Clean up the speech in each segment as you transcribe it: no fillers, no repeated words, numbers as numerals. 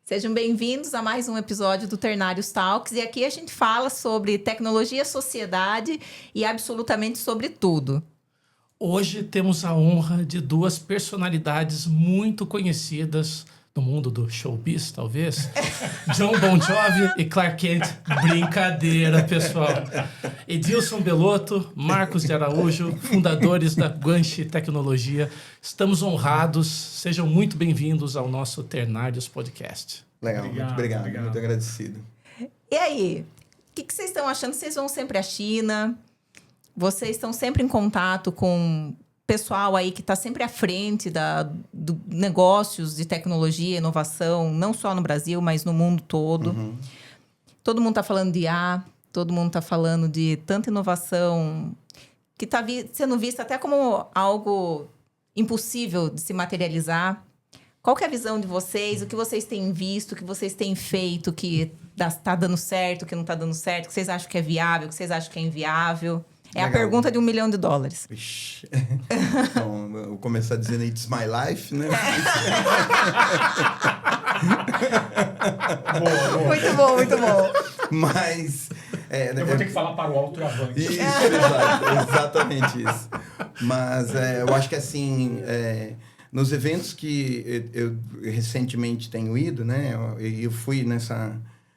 Sejam bem-vindos a mais um episódio do Ternários Talks. E aqui a gente fala sobre tecnologia, sociedade e absolutamente sobre tudo. Hoje temos a honra de duas personalidades muito conhecidas no mundo do showbiz, talvez. John Bon Jovi e Clark Kent. Brincadeira, pessoal. Edilson Belotto, Marcos de Araújo, fundadores da Guanxi Tecnologia. Estamos honrados. Sejam muito bem-vindos ao nosso Ternários Podcast. Legal, muito obrigado. Muito agradecido. E aí, o que vocês estão achando? Vocês vão sempre à China? Vocês estão sempre em contato com pessoal aí que está sempre à frente do negócios de tecnologia, inovação, não só no Brasil, mas no mundo todo. Uhum. Todo mundo está falando de IA, todo mundo está falando de tanta inovação que está sendo vista até como algo impossível de se materializar. Qual que é a visão de vocês? O que vocês têm visto, o que vocês têm feito que está dando certo, o que não está dando certo, o que vocês acham que é viável, o que vocês acham que é inviável? É Legal. A pergunta de $1 milhão. Ixi. Então, eu vou começar dizendo It's My Life, né? Boa. Muito bom, muito bom. Mas... eu vou ter que falar para o alto avante. Isso, exatamente isso. Mas eu acho que assim, nos eventos que eu recentemente tenho ido, né? Eu fui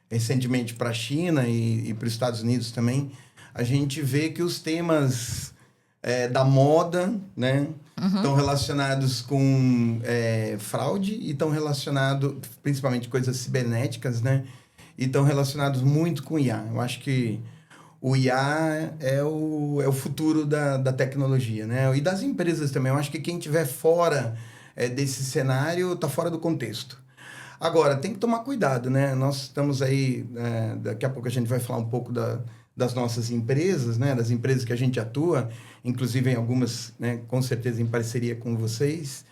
recentemente para a China e para os Estados Unidos também. A gente vê que os temas da moda, né, estão relacionados com fraude e estão relacionados, principalmente coisas cibernéticas, né, e estão relacionados muito com IA. Eu acho que o IA é o futuro da tecnologia, né, e das empresas também. Eu acho que quem estiver fora desse cenário está fora do contexto. Agora, tem que tomar cuidado, né? Nós estamos aí, daqui a pouco a gente vai falar um pouco das nossas empresas, né? Das empresas que a gente atua, inclusive em algumas, né? Com certeza em parceria com vocês.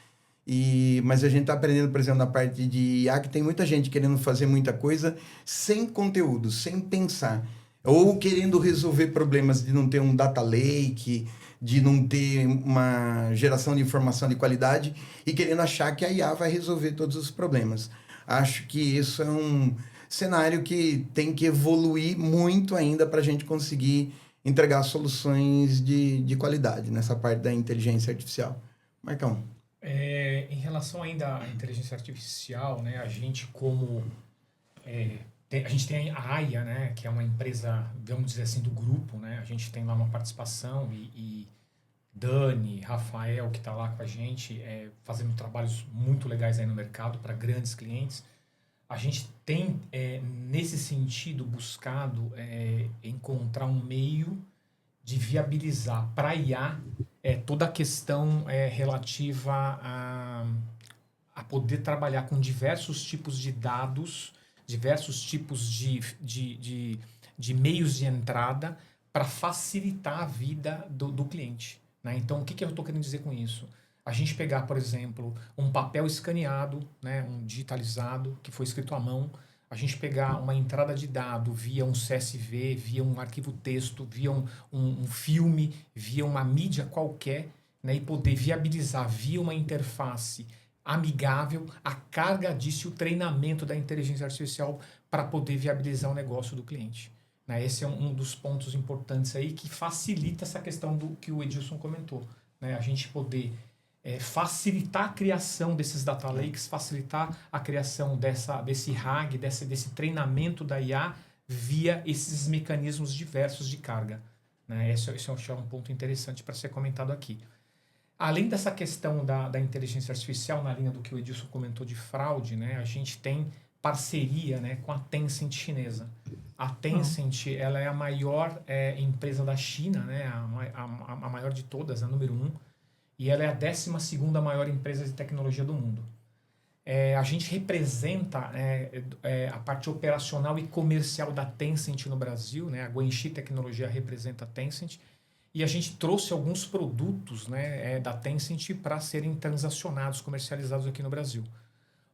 Mas a gente está aprendendo, por exemplo, na parte de IA, que tem muita gente querendo fazer muita coisa sem conteúdo, sem pensar. Ou querendo resolver problemas de não ter um data lake, de não ter uma geração de informação de qualidade e querendo achar que a IA vai resolver todos os problemas. Acho que isso é um cenário que tem que evoluir muito ainda para a gente conseguir entregar soluções de qualidade nessa parte da inteligência artificial. Marcão. Em relação ainda à inteligência artificial, né, a gente a gente tem a AIA, né, que é uma empresa, vamos dizer assim, do grupo, né, a gente tem lá uma participação e Dani, Rafael, que está lá com a gente, fazendo trabalhos muito legais aí no mercado para grandes clientes. A gente tem, nesse sentido, buscado encontrar um meio de viabilizar para a IA toda a questão relativa a poder trabalhar com diversos tipos de dados, diversos tipos de meios de entrada para facilitar a vida do cliente. Né? Então, o que eu estou querendo dizer com isso? A gente pegar, por exemplo, um papel escaneado, né, um digitalizado, que foi escrito à mão, a gente pegar uma entrada de dado via um CSV, via um arquivo texto, via um filme, via uma mídia qualquer, né, e poder viabilizar via uma interface amigável a carga disso e o treinamento da inteligência artificial para poder viabilizar o negócio do cliente. Esse é um dos pontos importantes aí que facilita essa questão do que o Edilson comentou. Né? A gente poder facilitar a criação desses data lakes, facilitar a criação desse RAG, desse treinamento da IA via esses mecanismos diversos de carga. Né? Esse é um ponto interessante para ser comentado aqui. Além dessa questão da inteligência artificial, na linha do que o Edilson comentou de fraude, né? A gente tem parceria, né, com a Tencent chinesa. A Tencent ela é a maior empresa da China, né, a maior de todas, a número 1, e ela é a 12ª maior empresa de tecnologia do mundo. A gente representa a parte operacional e comercial da Tencent no Brasil, né, a Guanxi Tecnologia representa a Tencent, e a gente trouxe alguns produtos, né, da Tencent para serem transacionados, comercializados aqui no Brasil.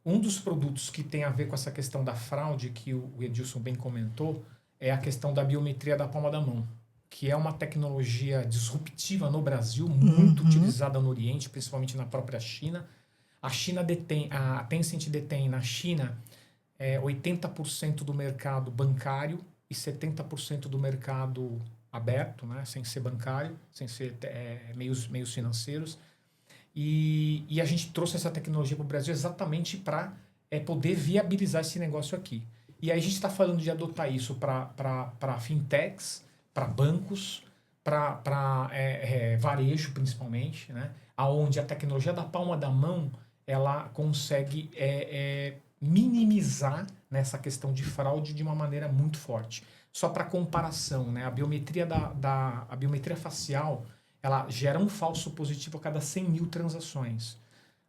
Um dos produtos que tem a ver com essa questão da fraude, que o Edilson bem comentou, é a questão da biometria da palma da mão, que é uma tecnologia disruptiva no Brasil, muito utilizada no Oriente, principalmente na própria China. A Tencent detém na China 80% do mercado bancário e 70% do mercado aberto, né? Sem ser bancário, sem ser meios financeiros. E a gente trouxe essa tecnologia para o Brasil exatamente para poder viabilizar esse negócio aqui. E aí a gente está falando de adotar isso para fintechs, para bancos, para varejo principalmente, né? Onde a tecnologia da palma da mão ela consegue minimizar nessa questão de fraude de uma maneira muito forte. Só para comparação, né? A biometria a biometria facial ela gera um falso positivo a cada 100 mil transações.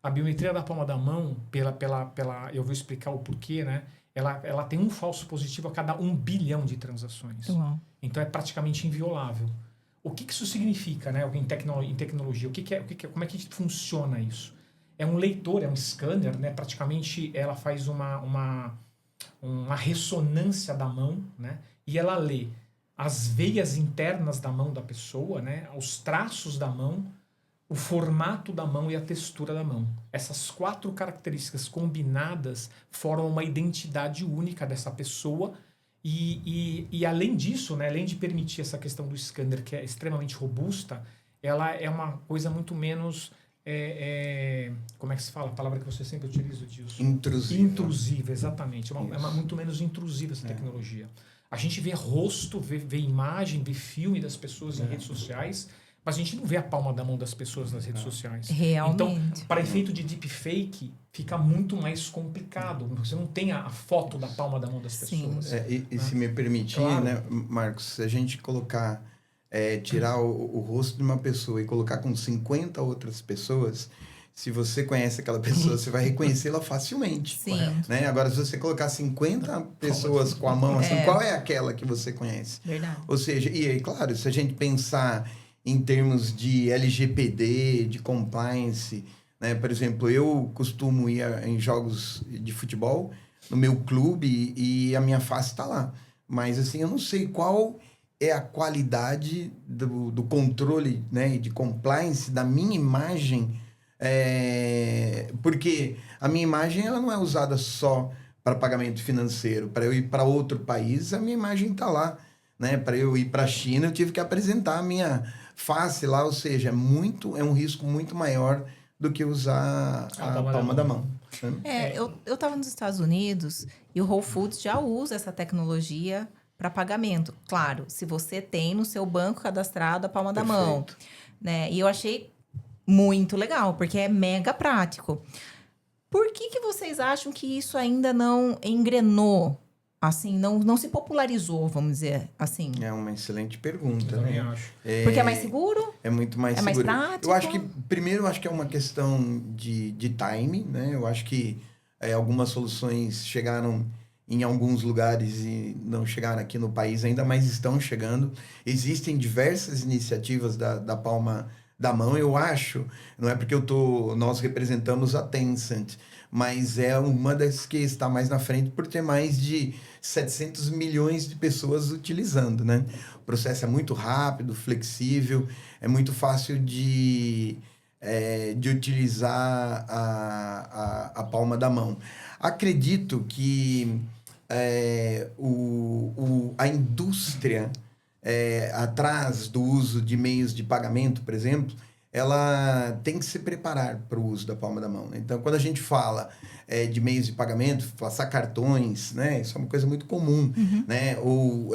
A biometria da palma da mão, eu vou explicar o porquê, né? Ela tem um falso positivo a cada 1 bilhão de transações. Uau. Então é praticamente inviolável. O que isso significa, né? Em tecnologia? Como é que funciona isso? É um leitor, é um scanner, né? Praticamente ela faz uma ressonância da mão, né? E ela lê as veias internas da mão da pessoa, né? Os traços da mão, o formato da mão e a textura da mão. Essas 4 características combinadas formam uma identidade única dessa pessoa e além disso, né, além de permitir essa questão do scanner, que é extremamente robusta, ela é uma coisa muito menos... como é que se fala? A palavra que você sempre utiliza disso. Intrusiva. Intrusiva, exatamente. É muito menos intrusiva essa tecnologia. A gente vê rosto, vê imagem, vê filme das pessoas em redes sociais, mas a gente não vê a palma da mão das pessoas nas redes sociais. Realmente. Então, para efeito de deepfake, fica muito mais complicado. Você não tem a foto da palma da mão das pessoas. E se me permitir, Claro. né, Marcos, se a gente colocar, tirar o rosto de uma pessoa e colocar com 50 outras pessoas, se você conhece aquela pessoa, você vai reconhecê-la facilmente. Sim. Né? Agora, se você colocar 50 pessoas com a mão assim, qual é aquela que você conhece? Verdade. Ou seja, e aí, claro, se a gente pensar em termos de LGPD, de compliance, né? Por exemplo, eu costumo ir em jogos de futebol no meu clube e a minha face está lá. Mas, assim, eu não sei qual é a qualidade do controle, né, de compliance da minha imagem, porque a minha imagem ela não é usada só para pagamento financeiro. Para eu ir para outro país, a minha imagem está lá. Né? Para eu ir para a China, eu tive que apresentar a minha face lá, ou seja, é um risco muito maior do que usar a palma da mão. Eu estava nos Estados Unidos e o Whole Foods já usa essa tecnologia para pagamento. Claro, se você tem no seu banco cadastrado a palma da mão. Né? E eu achei muito legal, porque é mega prático. Por que vocês acham que isso ainda não engrenou? Assim, não se popularizou, vamos dizer assim. É uma excelente pergunta. Eu também né? acho. Porque é mais seguro? É muito mais seguro. Mais prático? Eu acho que, primeiro, é uma questão de time, né? Eu acho que algumas soluções chegaram em alguns lugares e não chegaram aqui no país ainda, mas estão chegando. Existem diversas iniciativas da palma da mão, eu acho, não é porque nós representamos a Tencent, mas é uma das que está mais na frente por ter mais de 700 milhões de pessoas utilizando, né? O processo é muito rápido, flexível, é muito fácil de utilizar a palma da mão. Acredito que a indústria atrás do uso de meios de pagamento, por exemplo, ela tem que se preparar para o uso da palma da mão. Né? Então, quando a gente fala de meios de pagamento, passar cartões, né? Isso é uma coisa muito comum, né? Ou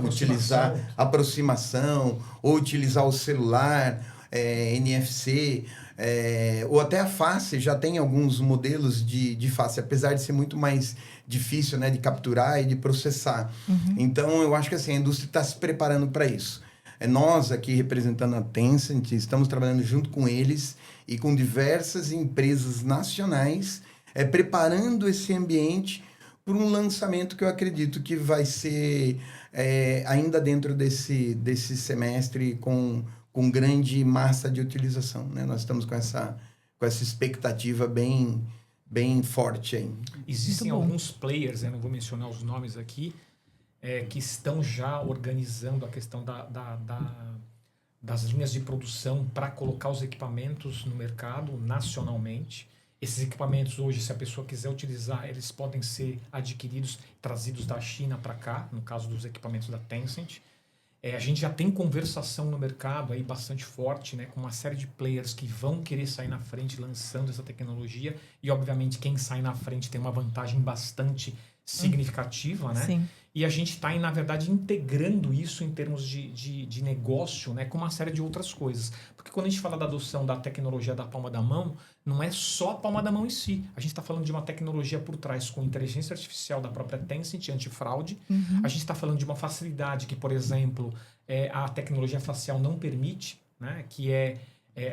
utilizar aproximação, ou utilizar o celular, NFC, ou até a face. Já tem alguns modelos de face, apesar de ser muito mais difícil, né, de capturar e de processar. Então, eu acho que assim, a indústria está se preparando para isso. Nós aqui, representando a Tencent, estamos trabalhando junto com eles e com diversas empresas nacionais, preparando esse ambiente para um lançamento que eu acredito que vai ser ainda dentro desse semestre com grande massa de utilização. Né? Nós estamos com essa expectativa bem forte aí. Existem alguns players, não vou mencionar os nomes aqui, que estão já organizando a questão das linhas de produção para colocar os equipamentos no mercado nacionalmente. Esses equipamentos hoje, se a pessoa quiser utilizar, eles podem ser adquiridos, trazidos da China para cá, no caso dos equipamentos da Tencent. A gente já tem conversação no mercado aí bastante forte, né, com uma série de players que vão querer sair na frente lançando essa tecnologia. E, obviamente, quem sai na frente tem uma vantagem bastante significativa, né? Sim. E a gente está, na verdade, integrando isso em termos de negócio, né, com uma série de outras coisas. Porque quando a gente fala da adoção da tecnologia da palma da mão, não é só a palma da mão em si. A gente está falando de uma tecnologia por trás com inteligência artificial da própria Tencent, antifraude. A gente está falando de uma facilidade que, por exemplo, a tecnologia facial não permite, né, que é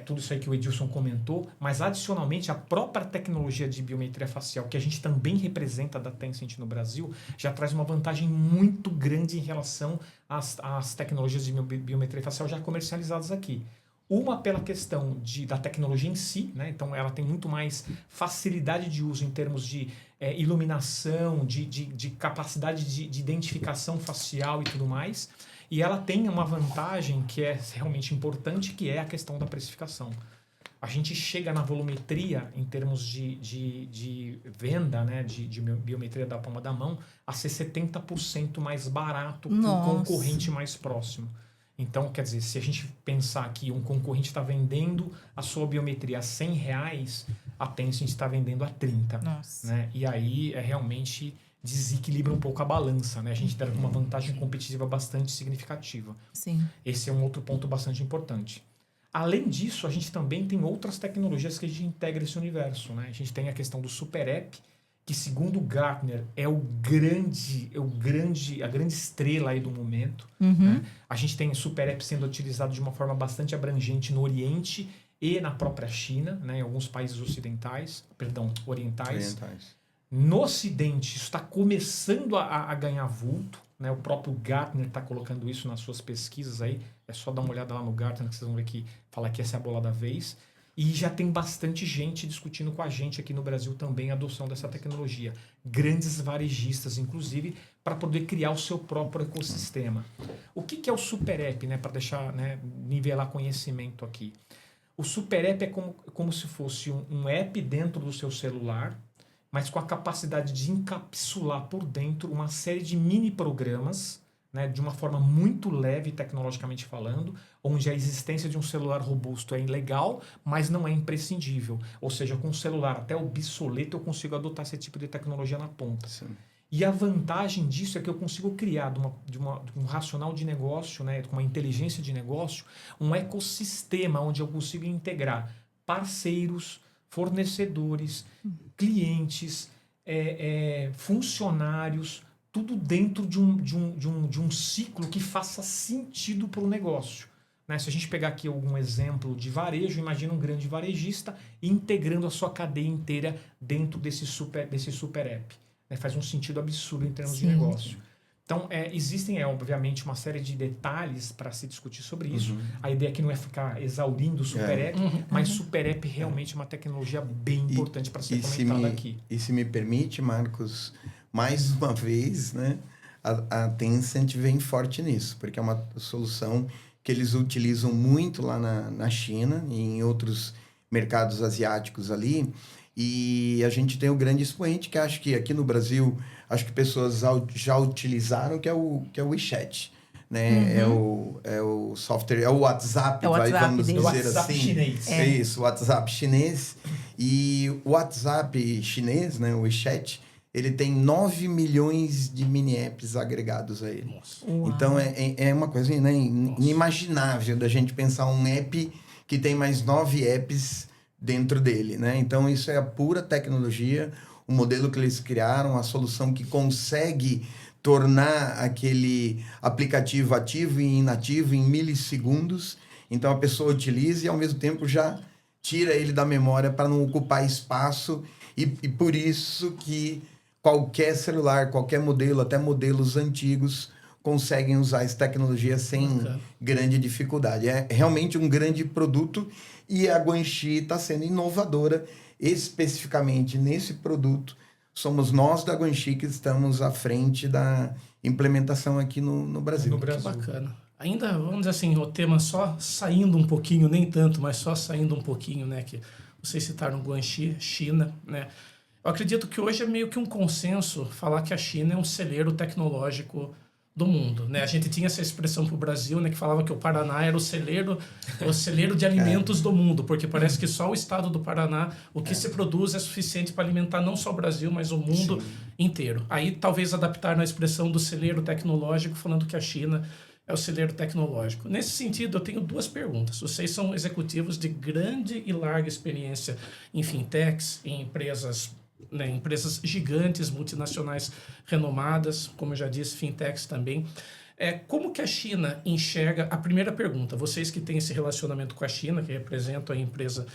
tudo isso aí que o Edilson comentou, mas adicionalmente a própria tecnologia de biometria facial, que a gente também representa da Tencent no Brasil, já traz uma vantagem muito grande em relação às tecnologias de biometria facial já comercializadas aqui. Uma pela questão da tecnologia em si, né? Então ela tem muito mais facilidade de uso em termos de iluminação, de capacidade de identificação facial e tudo mais. E ela tem uma vantagem que é realmente importante, que é a questão da precificação. A gente chega na volumetria, em termos de venda, né, de biometria da palma da mão, a ser 70% mais barato que o concorrente mais próximo. Então, quer dizer, se a gente pensar que um concorrente está vendendo a sua biometria a R$100, a Tencent está vendendo a 30. Nossa. Né? E aí realmente desequilibra um pouco a balança, né? A gente tem uma vantagem competitiva bastante significativa. Sim. Esse é um outro ponto bastante importante. Além disso, a gente também tem outras tecnologias que a gente integra esse universo, né? A gente tem a questão do Super App, que segundo o Gartner é a grande estrela aí do momento. Né? A gente tem o Super App sendo utilizado de uma forma bastante abrangente no Oriente e na própria China, né? Em alguns países orientais. No Ocidente, isso está começando a ganhar vulto, né? O próprio Gartner está colocando isso nas suas pesquisas aí. É só dar uma olhada lá no Gartner que vocês vão ver que fala que essa é a bola da vez. E já tem bastante gente discutindo com a gente aqui no Brasil também a adoção dessa tecnologia. Grandes varejistas, inclusive, para poder criar o seu próprio ecossistema. O que é o Super App, né? Para deixar, né, nivelar conhecimento aqui. O Super App é como se fosse um app dentro do seu celular, mas com a capacidade de encapsular por dentro uma série de mini programas, né, de uma forma muito leve, tecnologicamente falando, onde a existência de um celular robusto é legal, mas não é imprescindível. Ou seja, com um celular até obsoleto, eu consigo adotar esse tipo de tecnologia na ponta. Sim. E a vantagem disso é que eu consigo criar de um racional de negócio, né, com uma inteligência de negócio, um ecossistema onde eu consigo integrar parceiros, fornecedores, clientes, funcionários, tudo dentro de um ciclo que faça sentido para o negócio. Né? Se a gente pegar aqui algum exemplo de varejo, imagina um grande varejista integrando a sua cadeia inteira dentro desse super app. Né? Faz um sentido absurdo em termos de negócio. Então, existem, obviamente, uma série de detalhes para se discutir sobre isso. A ideia aqui não é ficar exaurindo o Super App, mas Super App realmente é uma tecnologia bem importante para ser comentada aqui. E se me permite, Marcos, mais uma vez, né, a Tencent vem forte nisso, porque é uma solução que eles utilizam muito lá na China e em outros mercados asiáticos ali. E a gente tem o grande expoente, que acho que aqui no Brasil, acho que pessoas já utilizaram, que é o WeChat. Né? É o software, é o WhatsApp, vamos dizer WhatsApp assim. Chinês. É isso, o WhatsApp chinês. E o WhatsApp chinês, né, o WeChat, ele tem 9 milhões de mini-apps agregados a ele. Nossa. Então, é uma coisa, né, inimaginável da gente pensar um app que tem mais 9 apps dentro dele, né? Então, isso é a pura tecnologia, o modelo que eles criaram, a solução que consegue tornar aquele aplicativo ativo e inativo em milissegundos. Então, a pessoa utiliza e, ao mesmo tempo, já tira ele da memória para não ocupar espaço. E por isso que qualquer celular, qualquer modelo, até modelos antigos, conseguem usar essa tecnologia sem grande dificuldade. É realmente um grande produto e a Guanxi está sendo inovadora especificamente nesse produto. Somos nós da Guanxi que estamos à frente da implementação aqui no Brasil. Que bacana. Ainda, vamos dizer assim, o tema só saindo um pouquinho, nem tanto, mas só saindo um pouquinho, né? Que Vocês citaram Guangxi, China, né? Eu acredito que hoje é meio que um consenso falar que a China é um celeiro tecnológico do mundo, né? A gente tinha essa expressão para o Brasil, né, que falava que o Paraná era o celeiro de alimentos do mundo, porque parece que só o estado do Paraná, o que se produz é suficiente para alimentar não só o Brasil, mas o mundo inteiro. Aí talvez adaptaram a expressão do celeiro tecnológico, falando que a China é o celeiro tecnológico. Nesse sentido, eu tenho duas perguntas. Vocês são executivos de grande e larga experiência em fintechs, em empresas, né, empresas gigantes, multinacionais renomadas, como eu já disse, fintechs também. Como que a China enxerga... A primeira pergunta, vocês que têm esse relacionamento com a China, que representam a empresa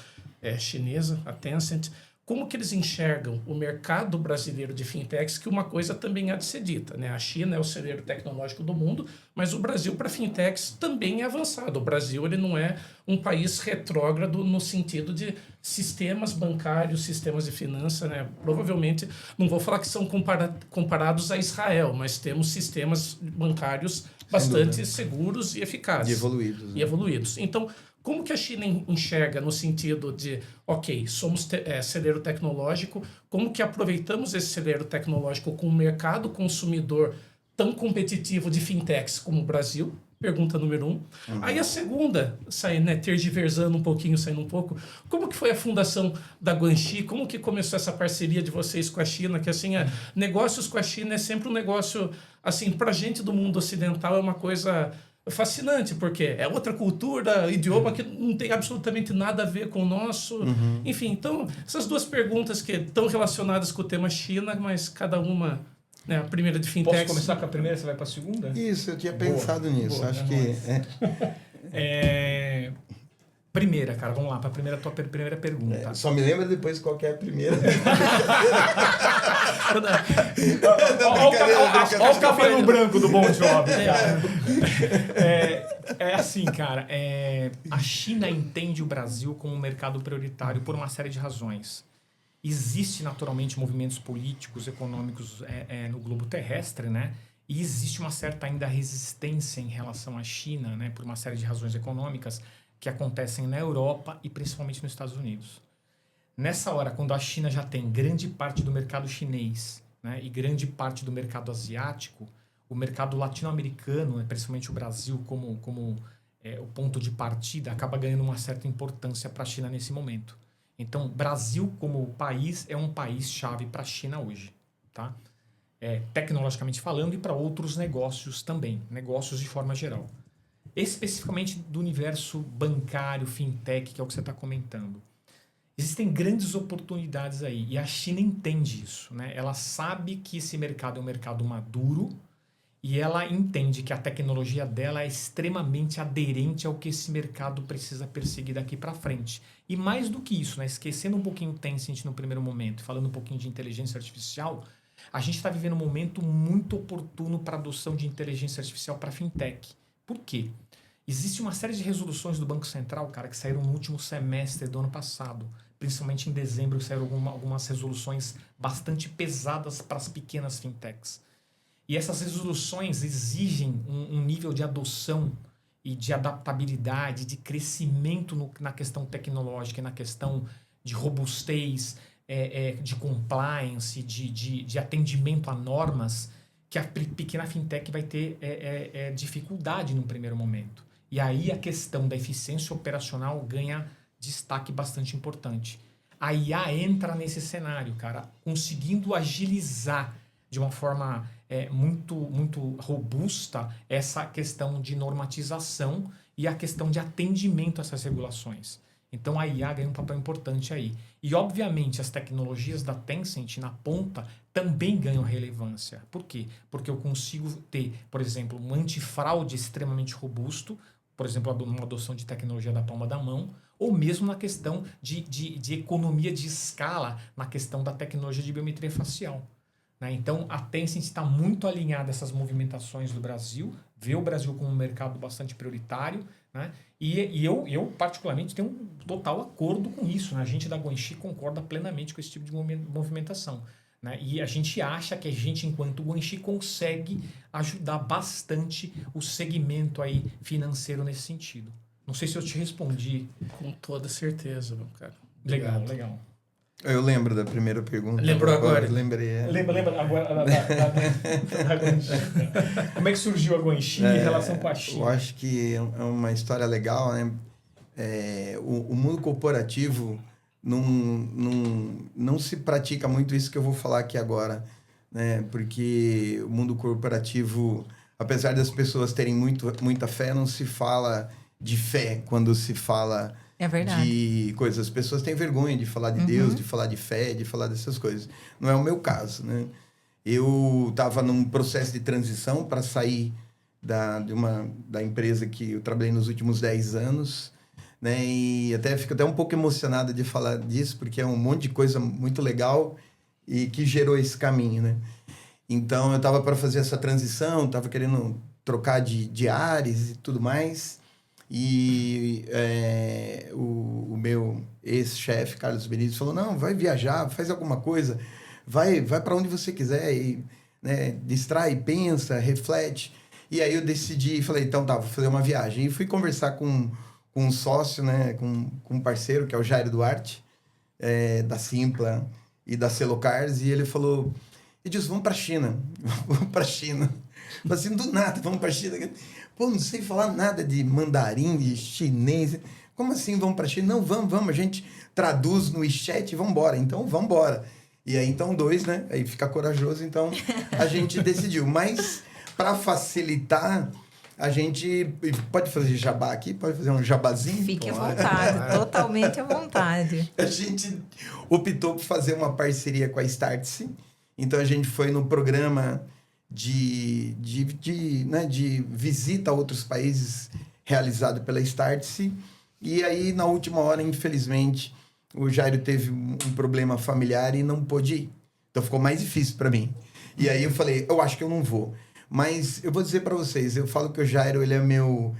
chinesa, a Tencent, como que eles enxergam o mercado brasileiro de fintechs, que uma coisa também há de ser dita, né? A China é o celeiro tecnológico do mundo, mas o Brasil para fintechs também é avançado. O Brasil ele não é um país retrógrado no sentido de sistemas bancários, sistemas de finança, né? Provavelmente, não vou falar que são comparados a Israel, mas temos sistemas bancários bastante seguros e eficazes. E evoluídos. Então, como que a China enxerga no sentido de, ok, somos celeiro tecnológico, como que aproveitamos esse celeiro tecnológico com um mercado consumidor tão competitivo de fintechs como o Brasil? Pergunta número 1. Aí a segunda, tergiversando um pouquinho, saindo um pouco, como que foi a fundação da Guangxi? Como que começou essa parceria de vocês com a China? Que assim, negócios com a China é sempre um negócio, assim, pra gente do mundo ocidental é uma coisa fascinante, porque é outra cultura, idioma que não tem absolutamente nada a ver com o nosso. Enfim, então, essas duas perguntas que estão relacionadas com o tema China, mas cada uma, né, a primeira de fintech. Posso começar com a primeira, você vai para a segunda? Isso, eu tinha pensado nisso. Boa, acho que... Primeira, cara, vamos lá, para a tua primeira pergunta. Só me lembra depois qual que é a primeira. Olha o cabelo branco do Bon Jovi. Assim, cara, a China entende o Brasil como um mercado prioritário por uma série de razões. Existe, naturalmente, movimentos políticos, econômicos no globo terrestre, né? E existe uma certa ainda resistência em relação à China, né? Por uma série de razões econômicas que acontecem na Europa e principalmente nos Estados Unidos. Nessa hora, quando a China já tem grande parte do mercado chinês, né, e grande parte do mercado asiático, o mercado latino-americano, principalmente o Brasil como o ponto de partida, acaba ganhando uma certa importância para a China nesse momento. Então, Brasil como país é um país-chave para a China hoje, tá? Tecnologicamente falando e para outros negócios também, negócios de forma geral. Especificamente do universo bancário, fintech, que é o que você está comentando. Existem grandes oportunidades aí e a China entende isso, né? Ela sabe que esse mercado é um mercado maduro e ela entende que a tecnologia dela é extremamente aderente ao que esse mercado precisa perseguir daqui para frente. E mais do que isso, né? Esquecendo um pouquinho o Tencent no primeiro momento, falando um pouquinho de inteligência artificial, a gente está vivendo um momento muito oportuno para a adoção de inteligência artificial para fintech. Por quê? Existe uma série de resoluções do Banco Central, cara, que saíram no último semestre do ano passado. Principalmente em dezembro saíram algumas resoluções bastante pesadas para as pequenas fintechs. E essas resoluções exigem um nível de adoção e de adaptabilidade, de crescimento na questão tecnológica e na questão de robustez, de compliance, de atendimento a normas, que a pequena fintech vai ter dificuldade no primeiro momento. E aí a questão da eficiência operacional ganha destaque bastante importante. A IA entra nesse cenário, cara, conseguindo agilizar de uma forma muito, muito robusta essa questão de normatização e a questão de atendimento a essas regulações. Então a IA ganha um papel importante aí. E, obviamente, as tecnologias da Tencent na ponta também ganham relevância. Por quê? Porque eu consigo ter, por exemplo, um antifraude extremamente robusto, por exemplo, uma adoção de tecnologia da palma da mão, ou mesmo na questão de economia de escala, na questão da tecnologia de biometria facial. Né? Então, a Tencent está muito alinhada a essas movimentações do Brasil, vê o Brasil como um mercado bastante prioritário, né? E eu, particularmente, tenho um total acordo com isso. Né? A gente da Guangxi concorda plenamente com esse tipo de movimentação. Né? E a gente acha que a gente, enquanto Guangxi, consegue ajudar bastante o segmento aí financeiro nesse sentido. Não sei se eu te respondi. Com toda certeza, meu cara. Legal, legal. Eu lembro da primeira pergunta. Lembrou agora? Lembrei. Lembra agora da Guanxi. Como é que surgiu a Guanxi em relação com a China? Eu acho que é uma história legal, né? O mundo corporativo não se pratica muito isso que eu vou falar aqui agora, né? Porque o mundo corporativo, apesar das pessoas terem muita fé, não se fala de fé quando se fala de coisas. As pessoas têm vergonha de falar de Deus, de falar de fé, de falar dessas coisas. Não é o meu caso, né? Eu estava num processo de transição para sair da empresa que eu trabalhei nos últimos 10 anos, né? E fico até um pouco emocionado de falar disso, porque é um monte de coisa muito legal e que gerou esse caminho, né? Então, eu estava para fazer essa transição, estava querendo trocar de ares e tudo mais. E o meu ex-chefe, Carlos Benítez, falou, não, vai viajar, faz alguma coisa, vai para onde você quiser, e, né, distrai, pensa, reflete. E aí eu decidi, falei, então tá, vou fazer uma viagem. E fui conversar com um sócio, né, com um parceiro, que é o Jairo Duarte, da Simpla e da Celocars, e ele falou, Edilson, vamos para a China. Vamos para a China. Eu falei assim, do nada, vamos para a China. Pô, não sei falar nada de mandarim, de chinês. Como assim vamos para a China? Não, vamos. A gente traduz no WeChat e vamos embora. Então, vamos embora. E aí, então, 2, né? Aí fica corajoso. Então, a gente decidiu. Mas, para facilitar, a gente... Pode fazer jabá aqui? Pode fazer um jabazinho? Fique à vontade. Totalmente à vontade. A gente optou por fazer uma parceria com a Startse. Então, a gente foi no programa de visita a outros países realizado pela Startse. E aí, na última hora, infelizmente, o Jairo teve um problema familiar e não pôde ir. Então, ficou mais difícil para mim. E aí, eu falei, eu acho que eu não vou. Mas eu vou dizer para vocês, eu falo que o Jairo, ele é meu...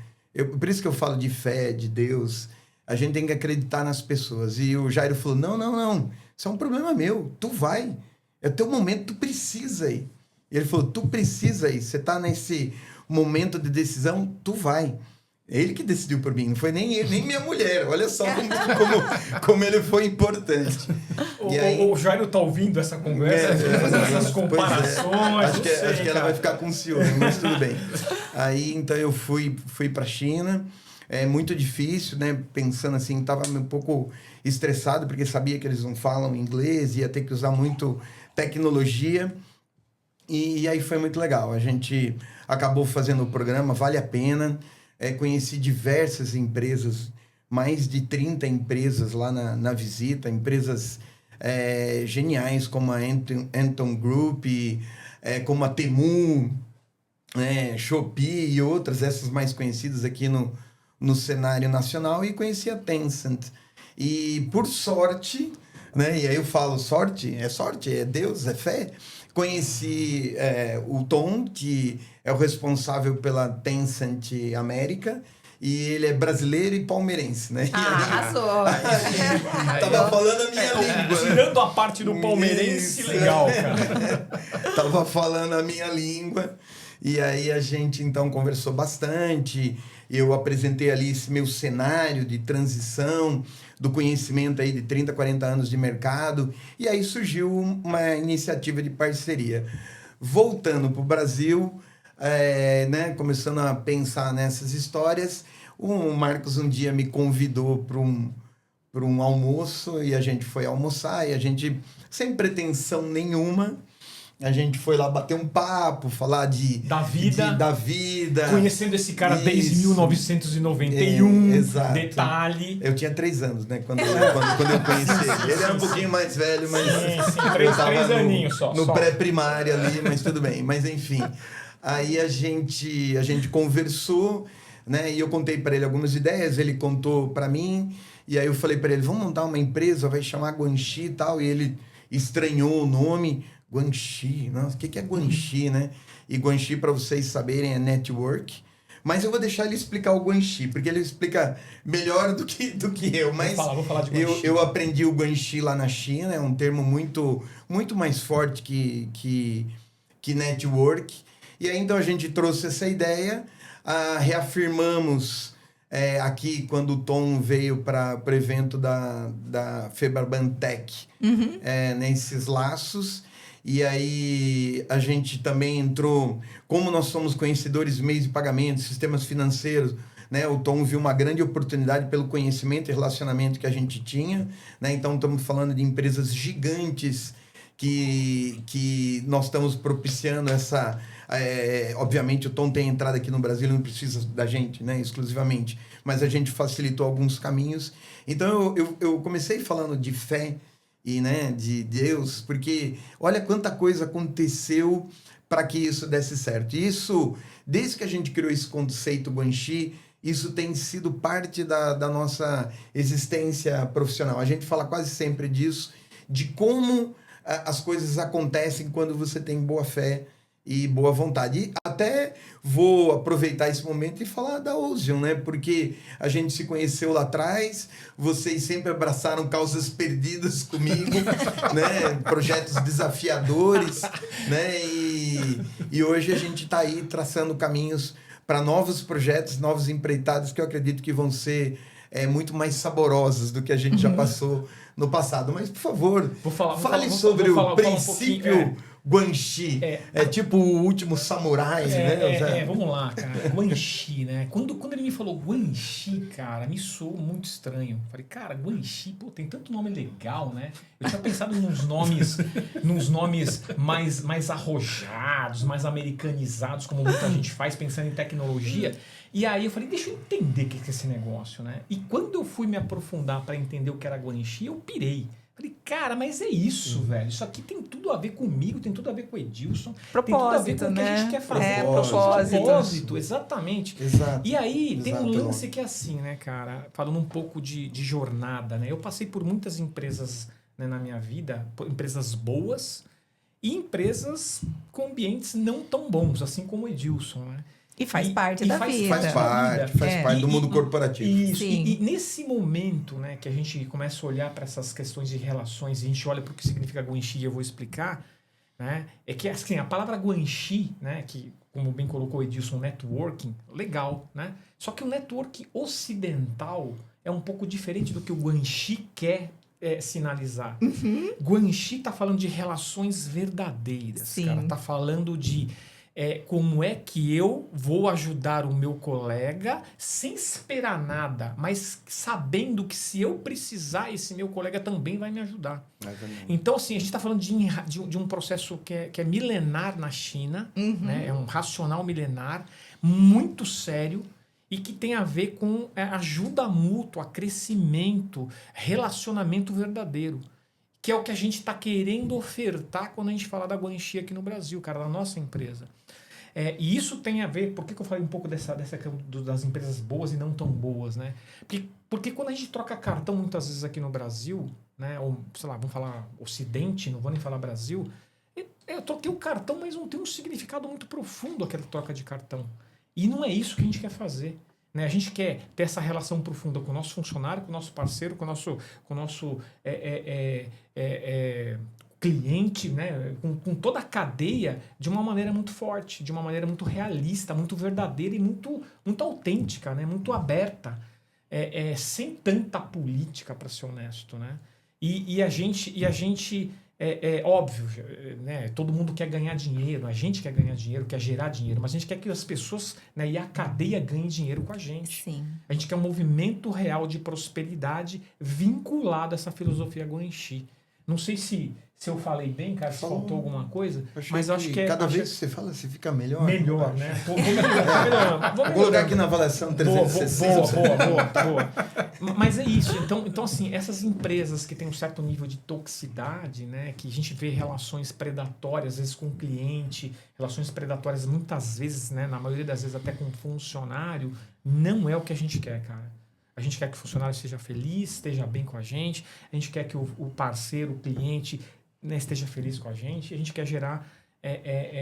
por isso que eu falo de fé, de Deus. A gente tem que acreditar nas pessoas. E o Jairo falou, não. Isso é um problema meu. Tu vai. É o teu momento, tu precisa ir. Ele falou, tu precisa ir, você tá nesse momento de decisão, tu vai. Ele que decidiu por mim, não foi nem ele, nem minha mulher. Olha só como ele foi importante. O Jairo tá ouvindo essa conversa, fazendo essas comparações. Acho que ela vai ficar com ciúme, mas tudo bem. Aí, então, eu fui para a China. É muito difícil, né? Pensando assim, estava um pouco estressado, porque sabia que eles não falam inglês, ia ter que usar muito tecnologia. E aí foi muito legal. A gente acabou fazendo o programa, vale a pena. Conheci diversas empresas, mais de 30 empresas lá na visita, empresas geniais como a Anton Group, como a Temu, Shopee e outras, essas mais conhecidas aqui no cenário nacional, e conheci a Tencent. E por sorte, né? E aí eu falo, sorte, é Deus, é fé. Conheci o Tom, que é o responsável pela Tencent América, e ele é brasileiro e palmeirense, né? Arrasou! Tava falando a minha língua. Tirando a parte do palmeirense, legal, cara. Tava falando a minha língua, e aí a gente, então, conversou bastante. Eu apresentei ali esse meu cenário de transição, do conhecimento aí de 30, 40 anos de mercado, e aí surgiu uma iniciativa de parceria. Voltando para o Brasil, começando a pensar nessas histórias, o Marcos um dia me convidou para um almoço, e a gente foi almoçar, e a gente, sem pretensão nenhuma, a gente foi lá bater um papo, falar da vida. Conhecendo esse cara desde 1991. Exato. Detalhe. Eu tinha 3 anos, né? Quando eu conheci ele. Ele era um pouquinho mais velho, mas... Sim, 3 aninhos só. No pré-primário ali, mas tudo bem. Mas enfim, aí a gente conversou, né? E eu contei para ele algumas ideias, ele contou para mim. E aí eu falei para ele, vamos montar uma empresa, vai chamar Guanxi e tal. E ele estranhou o nome... Guanxi, nossa, o que é Guanxi, né? E Guanxi, para vocês saberem, é network. Mas eu vou deixar ele explicar o Guanxi, porque ele explica melhor do que eu. Mas vou falar de Guanxi. Eu aprendi o Guanxi lá na China, é um termo muito mais forte que network. E aí, então, a gente trouxe essa ideia, reafirmamos aqui, quando o Tom veio para o evento da Febraban Tech, nesses laços. E aí a gente também entrou, como nós somos conhecedores de meios de pagamento, sistemas financeiros, né? O Tom viu uma grande oportunidade pelo conhecimento e relacionamento que a gente tinha, né? Então estamos falando de empresas gigantes que nós estamos propiciando essa... obviamente o Tom tem entrada aqui no Brasil, não precisa da gente, né, exclusivamente, mas a gente facilitou alguns caminhos. Então eu comecei falando de fé e, né, de Deus, porque olha quanta coisa aconteceu para que isso desse certo. E isso, desde que a gente criou esse conceito Guanxi, isso tem sido parte da nossa existência profissional. A gente fala quase sempre disso, de como as coisas acontecem quando você tem boa fé e boa vontade. E até vou aproveitar esse momento e falar da Ozion, né? Porque a gente se conheceu lá atrás, vocês sempre abraçaram causas perdidas comigo, né? Projetos desafiadores, né? E hoje a gente está aí traçando caminhos para novos projetos, novos empreitados que eu acredito que vão ser muito mais saborosos do que a gente já passou no passado. Mas, por favor, fale sobre o princípio Guanxi. É tipo o último samurai, né? Vamos lá, cara. Guanxi, né? Quando ele me falou Guanxi, cara, me soou muito estranho. Falei, cara, Guanxi, pô, tem tanto nome legal, né? Eu tinha pensado nos nomes mais arrojados, mais americanizados, como muita gente faz, pensando em tecnologia. E aí eu falei, deixa eu entender o que é esse negócio, né? E quando eu fui me aprofundar para entender o que era Guanxi, eu pirei. Falei, cara, mas é isso, velho. Isso aqui tem tudo a ver comigo, tem tudo a ver com o Edilson. Propósito, tem tudo a ver com né? o que a gente quer fazer. Propósito, exatamente. Exato. E aí, tem um Exato. lance que é assim, né, cara? Falando um pouco de jornada, né? Eu passei por muitas empresas, né, na minha vida, empresas boas e empresas com ambientes não tão bons, assim como o Edilson, né? E faz parte da vida. Faz parte do mundo corporativo. Isso. Sim. E nesse momento, né, que a gente começa a olhar para essas questões de relações, e a gente olha para o que significa Guanxi, eu vou explicar, né, é que assim, a palavra Guanxi, né, que como bem colocou o Edilson, networking, legal, né? Só que o network ocidental é um pouco diferente do que o Guanxi quer sinalizar. Guanxi está falando de relações verdadeiras, Sim. cara. Tá falando de como é que eu vou ajudar o meu colega sem esperar nada, mas sabendo que se eu precisar, esse meu colega também vai me ajudar. Então, assim, a gente está falando de um processo que é milenar na China, né? É um racional milenar, muito sério, e que tem a ver com ajuda mútua, crescimento, relacionamento verdadeiro. Que é o que a gente está querendo ofertar quando a gente fala da Guanxi aqui no Brasil, cara, da nossa empresa. E isso tem a ver, por que eu falei um pouco dessa das empresas boas e não tão boas, né? Porque quando a gente troca cartão muitas vezes aqui no Brasil, né? Ou, sei lá, vamos falar Ocidente, não vou nem falar Brasil, eu troquei o cartão, mas não tem um significado muito profundo aquela troca de cartão. E não é isso que a gente quer fazer. Né? A gente quer ter essa relação profunda com o nosso funcionário, com o nosso parceiro, com o nosso cliente, né? Com toda a cadeia de uma maneira muito forte, de uma maneira muito realista, muito verdadeira e muito autêntica, né? Muito aberta, sem tanta política, para ser honesto. Né? E a gente óbvio, né? Todo mundo quer ganhar dinheiro, a gente quer ganhar dinheiro, quer gerar dinheiro, mas a gente quer que as pessoas, né, e a cadeia ganhem dinheiro com a gente. Sim. A gente quer um movimento real de prosperidade vinculado a essa filosofia Guanxi. Não sei se eu falei bem, cara, se faltou alguma coisa, mas eu acho que cada vez que você fala, você fica melhor. Melhor, né? Vou melhorar. Vou colocar aqui na avaliação 360. Boa. Mas é isso. Então, assim, essas empresas que têm um certo nível de toxicidade, né? Que a gente vê relações predatórias, às vezes com o cliente, relações predatórias muitas vezes, né? Na maioria das vezes até com o funcionário, não é o que a gente quer, cara. A gente quer que o funcionário seja feliz, esteja bem com a gente. A gente quer que o parceiro, o cliente, né, esteja feliz com a gente. A gente quer gerar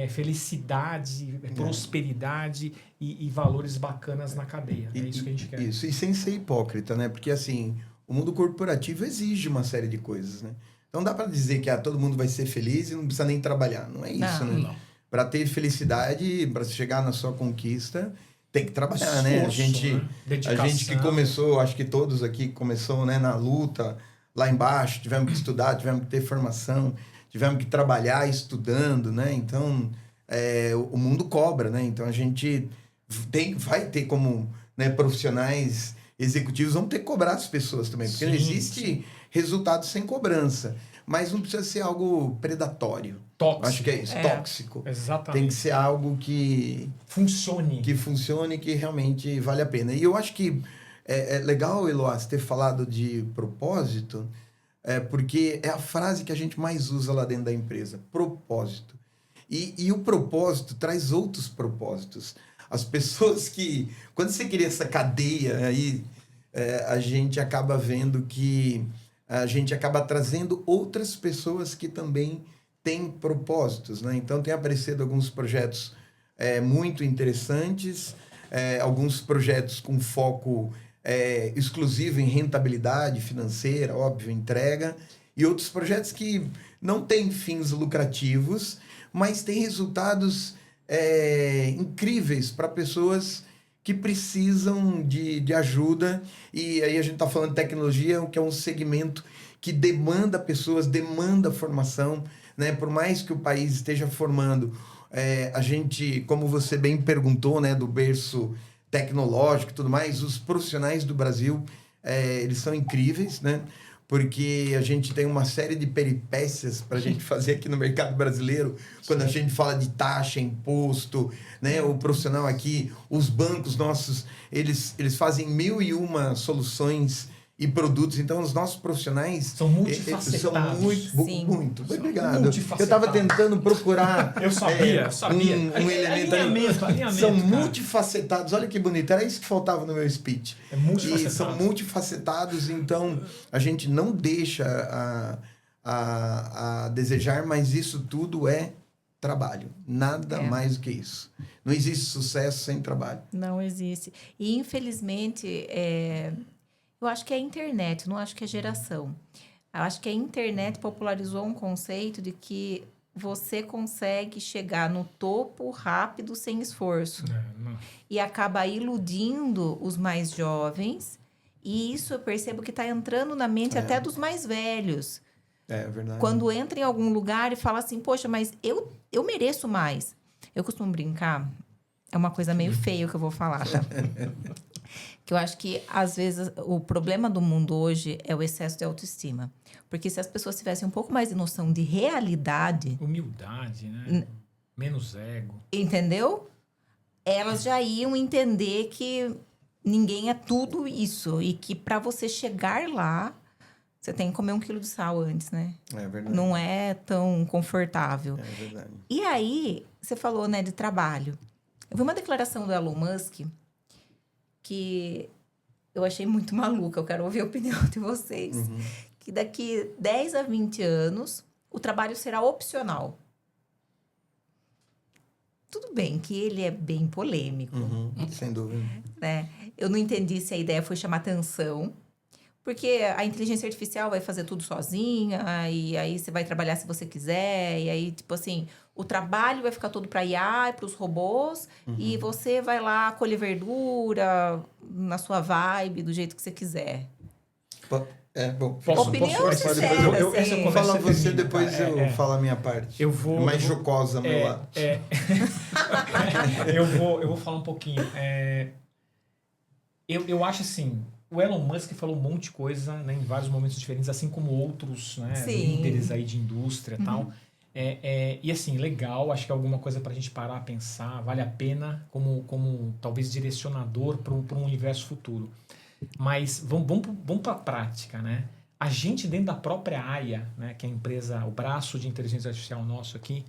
felicidade, prosperidade e valores bacanas na cadeia. É isso que a gente quer. Isso, e sem ser hipócrita, né? Porque, assim, o mundo corporativo exige uma série de coisas, né? Então, dá para dizer que todo mundo vai ser feliz e não precisa nem trabalhar. Não é isso, né? Não. Para ter felicidade, para chegar na sua conquista, tem que trabalhar, né? A Esforço, gente, né? a gente que Dedicação. começou, acho que todos aqui começou, né, na luta, lá embaixo, tivemos que estudar, tivemos que ter formação, tivemos que trabalhar estudando, né? Então, o mundo cobra, né? Então, a gente vai ter como, né, profissionais executivos, vamos ter que cobrar as pessoas também, porque não existe resultado sem cobrança. Mas não precisa ser algo predatório. Tóxico. Acho que é isso, tóxico. Exatamente. Tem que ser algo que funcione, que realmente vale a pena. E eu acho que é legal, Eloás, ter falado de propósito, porque é a frase que a gente mais usa lá dentro da empresa, propósito. E o propósito traz outros propósitos. As pessoas que... Quando você cria essa cadeia aí, a gente acaba vendo que a gente acaba trazendo outras pessoas que também têm propósitos, né? Então, tem aparecido alguns projetos muito interessantes, alguns projetos com foco exclusivo em rentabilidade financeira, óbvio, entrega, e outros projetos que não têm fins lucrativos, mas têm resultados incríveis para pessoas que precisam de ajuda. E aí a gente está falando de tecnologia, que é um segmento que demanda pessoas, demanda formação, né? Por mais que o país esteja formando, a gente, como você bem perguntou, né, do berço tecnológico e tudo mais, os profissionais do Brasil, eles são incríveis, né? Porque a gente tem uma série de peripécias para a gente fazer aqui no mercado brasileiro, quando a gente fala de taxa, imposto, né? O profissional aqui, os bancos nossos, eles fazem 1001 soluções e produtos. Então, os nossos profissionais são multifacetados. São muito. São Obrigado. Eu estava tentando procurar eu sabia. um elemento alinhamento, são cara. multifacetados. Olha que bonito. Era isso que faltava no meu speech. Multifacetado. E são multifacetados, então a gente não deixa a desejar, mas isso tudo é trabalho. Nada mais do que isso. Não existe sucesso sem trabalho. Não existe. E, infelizmente, eu acho que é a internet, não acho que é geração. Eu acho que a internet popularizou um conceito de que você consegue chegar no topo rápido, sem esforço. E acaba iludindo os mais jovens. E isso eu percebo que está entrando na mente até dos mais velhos. É verdade. Quando entra em algum lugar e fala assim, poxa, mas eu mereço mais. Eu costumo brincar, é uma coisa meio feia que eu vou falar, tá? Que eu acho que, às vezes, o problema do mundo hoje é o excesso de autoestima. Porque se as pessoas tivessem um pouco mais de noção de realidade... Humildade, né? Menos ego. Entendeu? Elas já iam entender que ninguém é tudo isso. E que para você chegar lá, você tem que comer 1 quilo de sal antes, né? É verdade. Não é tão confortável. É verdade. E aí, você falou, né, de trabalho. Eu vi uma declaração do Elon Musk que eu achei muito maluca. Eu quero ouvir a opinião de vocês. Que daqui 10 a 20 anos, o trabalho será opcional. Tudo bem que ele é bem polêmico. Sem dúvida. Né? Eu não entendi se a ideia foi chamar atenção, porque a inteligência artificial vai fazer tudo sozinha, e aí você vai trabalhar se você quiser, e aí, tipo assim, o trabalho vai ficar todo para IA e para os robôs, e você vai lá colher verdura na sua vibe, do jeito que você quiser. Bom. Opinião sincera, essa assim. conversa Fala você, termina, depois tá? eu falo a minha parte. Eu vou... Mais jocosa, meu lado. eu vou falar um pouquinho. Eu acho assim, o Elon Musk falou um monte de coisa, né, em vários momentos diferentes, assim como outros, né, líderes aí de indústria e tal. E assim, legal, acho que é alguma coisa pra gente parar a pensar, vale a pena como talvez direcionador para um universo futuro. Mas vamos para a prática, né? A gente dentro da própria AIA, né, que é a empresa, o braço de inteligência artificial nosso aqui,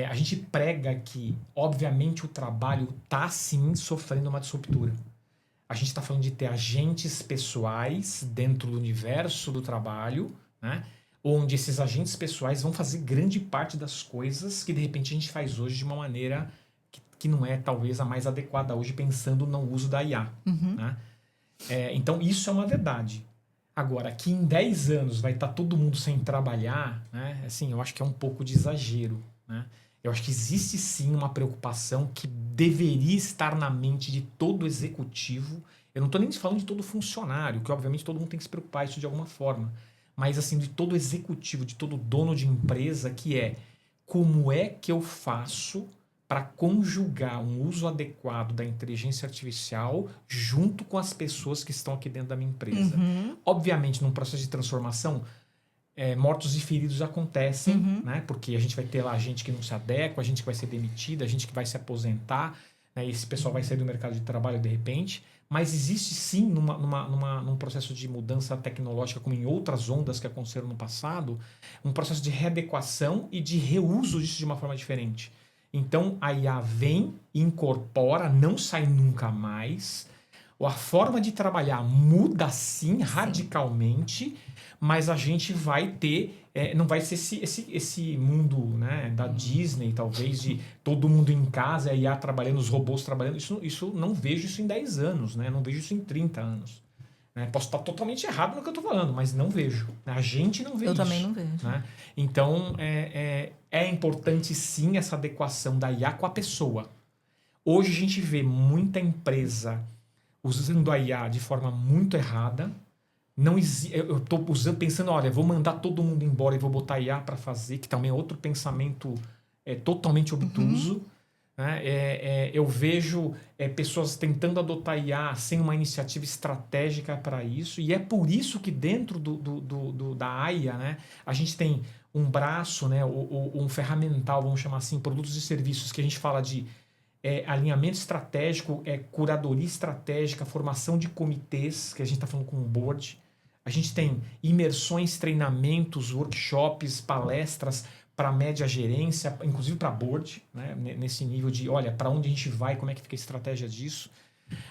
a gente prega que, obviamente, o trabalho está, sim, sofrendo uma disruptura. A gente está falando de ter agentes pessoais dentro do universo do trabalho, né, onde esses agentes pessoais vão fazer grande parte das coisas que, de repente, a gente faz hoje de uma maneira que não é, talvez, a mais adequada hoje, pensando no uso da IA. Né? Então, isso é uma verdade. Agora, que em 10 anos vai estar todo mundo sem trabalhar, né? Assim, eu acho que é um pouco de exagero. Né? Eu acho que existe, sim, uma preocupação que deveria estar na mente de todo executivo. Eu não estou nem falando de todo funcionário, que obviamente todo mundo tem que se preocupar isso de alguma forma. Mas assim, de todo executivo, de todo dono de empresa, que é como é que eu faço para conjugar um uso adequado da inteligência artificial junto com as pessoas que estão aqui dentro da minha empresa. Obviamente, num processo de transformação, mortos e feridos acontecem, né? Porque a gente vai ter lá gente que não se adequa, a gente que vai ser demitida, a gente que vai se aposentar, né? Esse pessoal vai sair do mercado de trabalho de repente. Mas existe sim, num processo de mudança tecnológica, como em outras ondas que aconteceram no passado, um processo de readequação e de reuso disso de uma forma diferente. Então, a IA vem, incorpora, não sai nunca mais. A forma de trabalhar muda sim, radicalmente, mas a gente vai ter... não vai ser esse mundo, né, da Disney, talvez, de todo mundo em casa, a IA trabalhando, os robôs trabalhando. Isso não vejo isso em 10 anos, né? Não vejo isso em 30 anos. Né? Posso estar totalmente errado no que eu estou falando, mas não vejo. A gente não vê isso. Eu também não vejo. Né? Então, é importante sim essa adequação da IA com a pessoa. Hoje a gente vê muita empresa usando a IA de forma muito errada. Eu estou pensando, olha, vou mandar todo mundo embora e vou botar IA para fazer, que também é outro pensamento totalmente obtuso. Né? Eu vejo pessoas tentando adotar IA sem uma iniciativa estratégica para isso, e é por isso que dentro da AIA, né, a gente tem um braço, né, um ferramental, vamos chamar assim, produtos e serviços, que a gente fala de alinhamento estratégico, curadoria estratégica, formação de comitês, que a gente está falando com o board. A gente tem imersões, treinamentos, workshops, palestras para média gerência, inclusive para board, né? Nesse nível de, olha, para onde a gente vai, como é que fica a estratégia disso.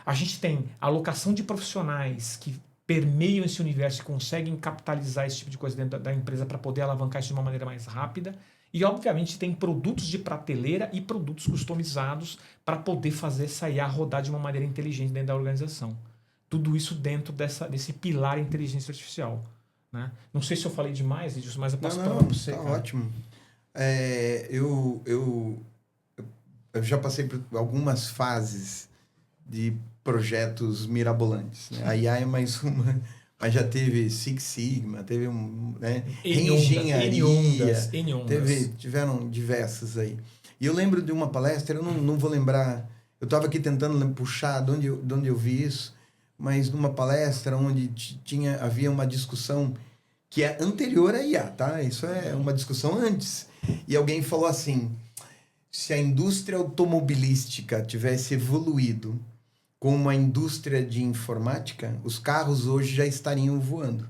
A gente tem alocação de profissionais que permeiam esse universo e conseguem capitalizar esse tipo de coisa dentro da empresa para poder alavancar isso de uma maneira mais rápida. E, obviamente, tem produtos de prateleira e produtos customizados para poder fazer essa IA rodar de uma maneira inteligente dentro da organização. Tudo isso dentro desse pilar inteligência artificial. Né? Não sei se eu falei demais, Edilson, mas eu posso falar para você. Tá ótimo. Eu já passei por algumas fases de projetos mirabolantes. Né? A IA é mais uma... Mas já teve Six Sigma, teve reengenharia, tiveram diversas aí. E eu lembro de uma palestra, eu não vou lembrar, eu estava aqui tentando puxar de onde eu vi isso, mas numa palestra onde havia uma discussão que é anterior à IA, tá? Isso é uma discussão antes. E alguém falou assim, se a indústria automobilística tivesse evoluído como a indústria de informática, os carros hoje já estariam voando.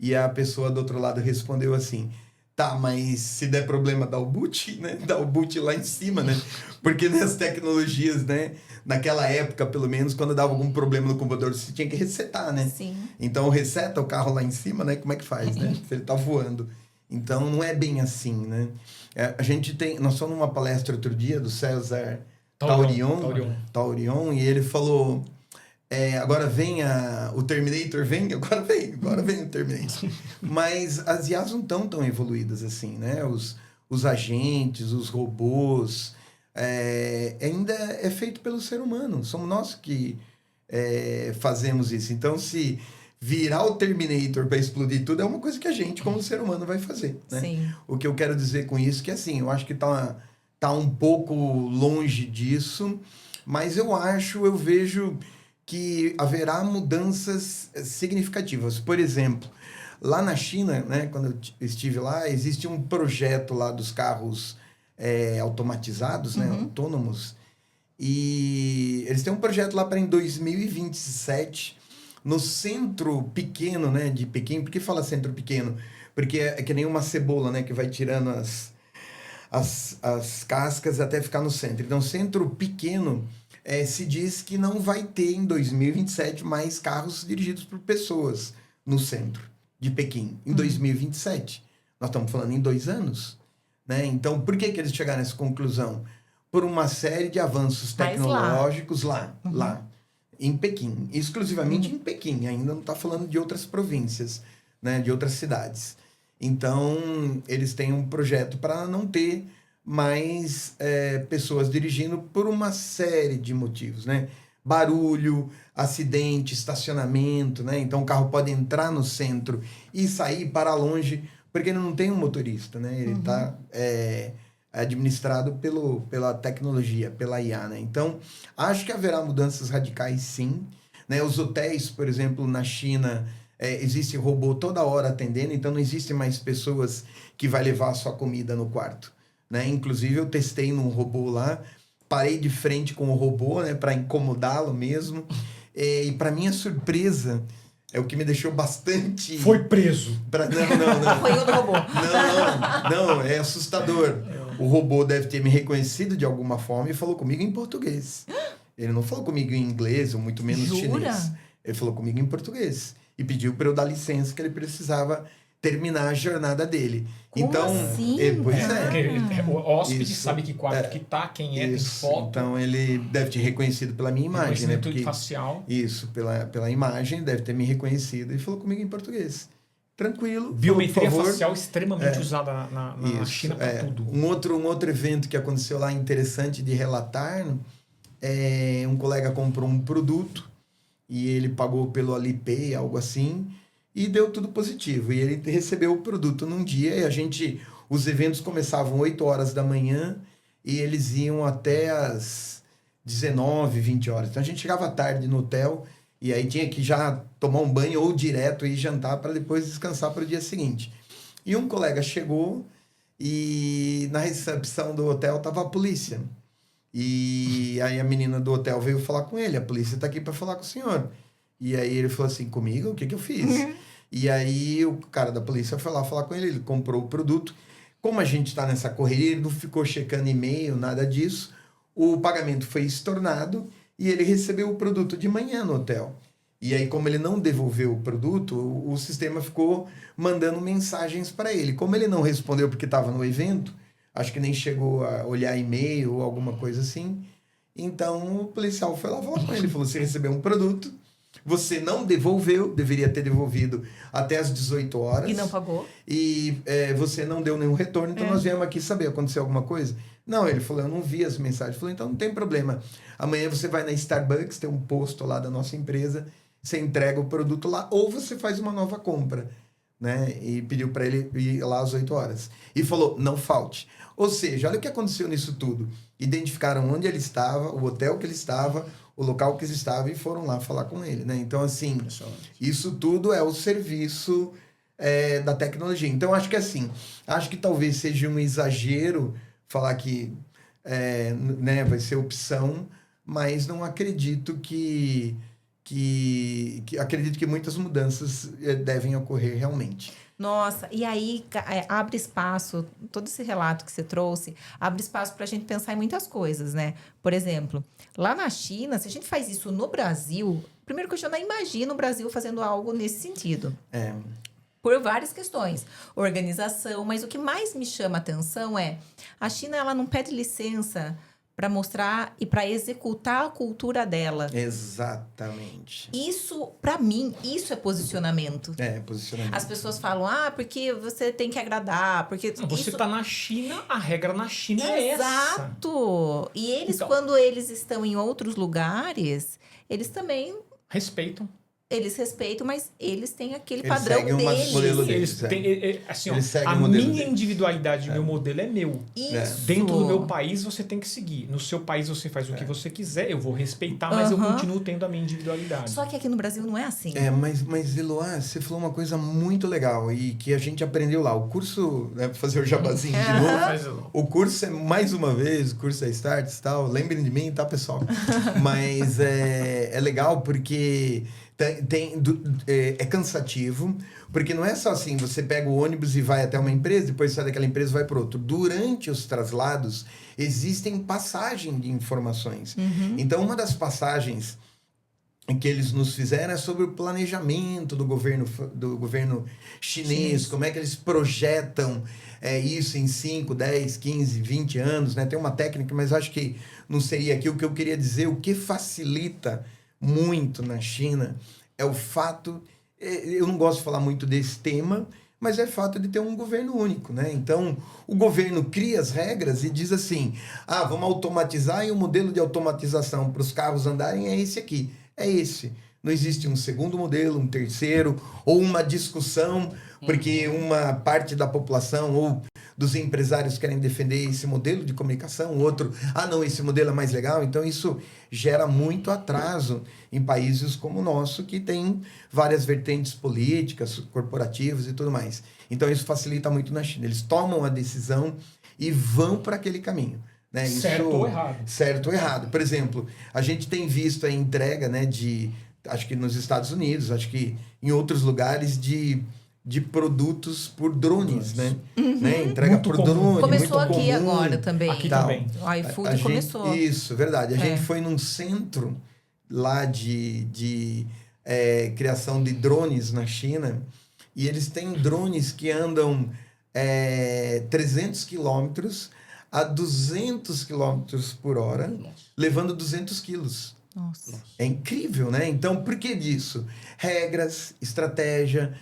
E a pessoa do outro lado respondeu assim, tá, mas se der problema dá o boot, né? Dá o boot lá em cima, né? Porque nas tecnologias, né? Naquela época, pelo menos, quando dava algum problema no computador, você tinha que resetar, né? Sim. Então, reseta o carro lá em cima, né? Como é que faz, né? Se ele tá voando. Então, não é bem assim, né? Nós fomos numa palestra outro dia do César Taurion, e ele falou, agora vem o Terminator, agora vem o Terminator. Mas as IAs não estão tão evoluídas assim, né? Os agentes, os robôs, ainda é feito pelo ser humano. Somos nós que fazemos isso. Então, se virar o Terminator para explodir tudo, é uma coisa que a gente, como ser humano, vai fazer. Né? Sim. O que eu quero dizer com isso é que, assim, eu acho que tá um pouco longe disso, mas eu vejo que haverá mudanças significativas. Por exemplo, lá na China, né, quando eu estive lá, existe um projeto lá dos carros automatizados, né, autônomos, e eles têm um projeto lá para em 2027, no centro pequeno, né, de Pequim. Por que fala centro pequeno? Porque é que nem uma cebola, né, que vai tirando as cascas até ficar no centro. Então, centro pequeno, se diz que não vai ter em 2027 mais carros dirigidos por pessoas no centro de Pequim, em 2027. Nós estamos falando em 2 anos. Né? Então, por que eles chegaram nessa conclusão? Por uma série de avanços tecnológicos lá, em Pequim. Exclusivamente em Pequim, ainda não está falando de outras províncias, né? De outras cidades. Então, eles têm um projeto para não ter mas pessoas dirigindo por uma série de motivos, né? Barulho, acidente, estacionamento, né? Então o carro pode entrar no centro e sair para longe, porque ele não tem um motorista, né? Ele está administrado pela tecnologia, pela IA, né? Então, acho que haverá mudanças radicais, sim. Né? Os hotéis, por exemplo, na China, existe robô toda hora atendendo, então não existe mais pessoas que vai levar a sua comida no quarto. Né? Inclusive, eu testei num robô lá, parei de frente com o robô, né, para incomodá-lo mesmo. E para minha surpresa, é o que me deixou bastante... Foi preso. Não. Apanhou do robô. Não, é assustador. O robô deve ter me reconhecido de alguma forma e falou comigo em português. Ele não falou comigo em inglês, ou muito menos chinês. Ele falou comigo em português. E pediu para eu dar licença, que ele precisava terminar a jornada dele. Como então, assim? Pois é. Porque o hóspede Isso. sabe que quarto que tá, quem é, tem foto. Então, ele deve ter reconhecido pela minha imagem, né? Reconhecimento facial. Isso, pela imagem, deve ter me reconhecido. E falou comigo em português. Tranquilo. Biometria por favor. facial extremamente usada na China para tudo. Um outro evento que aconteceu lá interessante de relatar, um colega comprou um produto e ele pagou pelo Alipay, algo assim, e deu tudo positivo. E ele recebeu o produto num dia e os eventos começavam 8 horas da manhã e eles iam até as 19, 20 horas. Então a gente chegava tarde no hotel e aí tinha que já tomar um banho ou direto e jantar para depois descansar para o dia seguinte. E um colega chegou e na recepção do hotel estava a polícia. E aí a menina do hotel veio falar com ele. A polícia está aqui para falar com o senhor. E aí ele falou assim, comigo? O que eu fiz? E aí o cara da polícia foi lá falar com ele. Ele comprou o produto. Como a gente está nessa correria, ele não ficou checando e-mail, nada disso. O pagamento foi estornado e ele recebeu o produto de manhã no hotel. E aí, como ele não devolveu o produto, o sistema ficou mandando mensagens para ele. Como ele não respondeu porque estava no evento, acho que nem chegou a olhar e-mail ou alguma coisa assim. Então, o policial foi lá falar com ele. Falou, você recebeu um produto, você não devolveu, deveria ter devolvido até as 18 horas. E não pagou. E você não deu nenhum retorno, então nós viemos aqui saber, aconteceu alguma coisa? Não, ele falou, eu não vi as mensagens. Falou, então não tem problema. Amanhã você vai na Starbucks, tem um posto lá da nossa empresa, você entrega o produto lá, ou você faz uma nova compra. Né? E pediu para ele ir lá às 8 horas. E falou, não falte. Ou seja, olha o que aconteceu nisso tudo. Identificaram onde ele estava, o hotel que ele estava, o local que ele estava e foram lá falar com ele. Né? Então, assim, isso tudo é o serviço da tecnologia. Então, acho que talvez seja um exagero falar que né, vai ser opção, mas não acredito que acredito que muitas mudanças devem ocorrer realmente. Nossa, e aí abre espaço, todo esse relato que você trouxe, abre espaço para a gente pensar em muitas coisas, né? Por exemplo, lá na China, se a gente faz isso no Brasil, primeiro que eu já não imagino o Brasil fazendo algo nesse sentido. Por várias questões. Organização, mas o que mais me chama a atenção é a China, ela não pede licença para mostrar e para executar a cultura dela. Exatamente. Isso, para mim, isso é posicionamento. Posicionamento. As pessoas falam, porque você tem que agradar, porque... Você está na China, a regra na China é essa. Exato! E eles, então, quando eles estão em outros lugares, eles também... respeitam. Eles respeitam, mas eles têm aquele Eles padrão seguem deles. modelo Eles deles, têm, assim, Eles seguem a o modelo minha deles. individualidade, meu modelo é meu. Isso. Dentro do meu país, você tem que seguir. No seu país, você faz o que você quiser. Eu vou respeitar, mas eu continuo tendo a minha individualidade. Só que aqui no Brasil não é assim. Mas Eloá, você falou uma coisa muito legal e que a gente aprendeu lá. O curso, né, pra fazer o jabazinho de novo, o curso é, mais uma vez, o curso é Starts e tal. Lembrem de mim, tá, pessoal? Mas é legal porque... é cansativo, porque não é só assim, você pega o ônibus e vai até uma empresa, depois sai daquela empresa e vai para outro. Durante os traslados, existem passagens de informações. Então, uma das passagens que eles nos fizeram é sobre o planejamento do governo chinês, como é que eles projetam isso em 5, 10, 15, 20 anos, né? Tem uma técnica, mas acho que não seria aqui o que eu queria dizer. O que facilita muito na China é o fato... Eu não gosto de falar muito desse tema, mas é fato de ter um governo único, né? Então, o governo cria as regras e diz assim, vamos automatizar e o modelo de automatização para os carros andarem é esse aqui, é esse. Não existe um segundo modelo, um terceiro, ou uma discussão, porque uma parte da população ou dos empresários querem defender esse modelo de comunicação, o outro, não, esse modelo é mais legal. Então, isso gera muito atraso em países como o nosso, que tem várias vertentes políticas, corporativas e tudo mais. Então, isso facilita muito na China. Eles tomam a decisão e vão para aquele caminho. Né? Certo ou errado. Certo ou errado. Por exemplo, a gente tem visto a entrega, né, acho que nos Estados Unidos, acho que em outros lugares, de produtos por drones, né? né? Entrega Muito por comum. drone. Começou muito aqui comum. agora também. Aqui Tal. também. O iFood começou. Isso, verdade. A gente foi num centro lá de criação de drones na China, e eles têm drones que andam 300 quilômetros a 200 quilômetros por hora, levando 200 quilos. Nossa. É incrível, né? Então, por que disso? Regras, estratégia,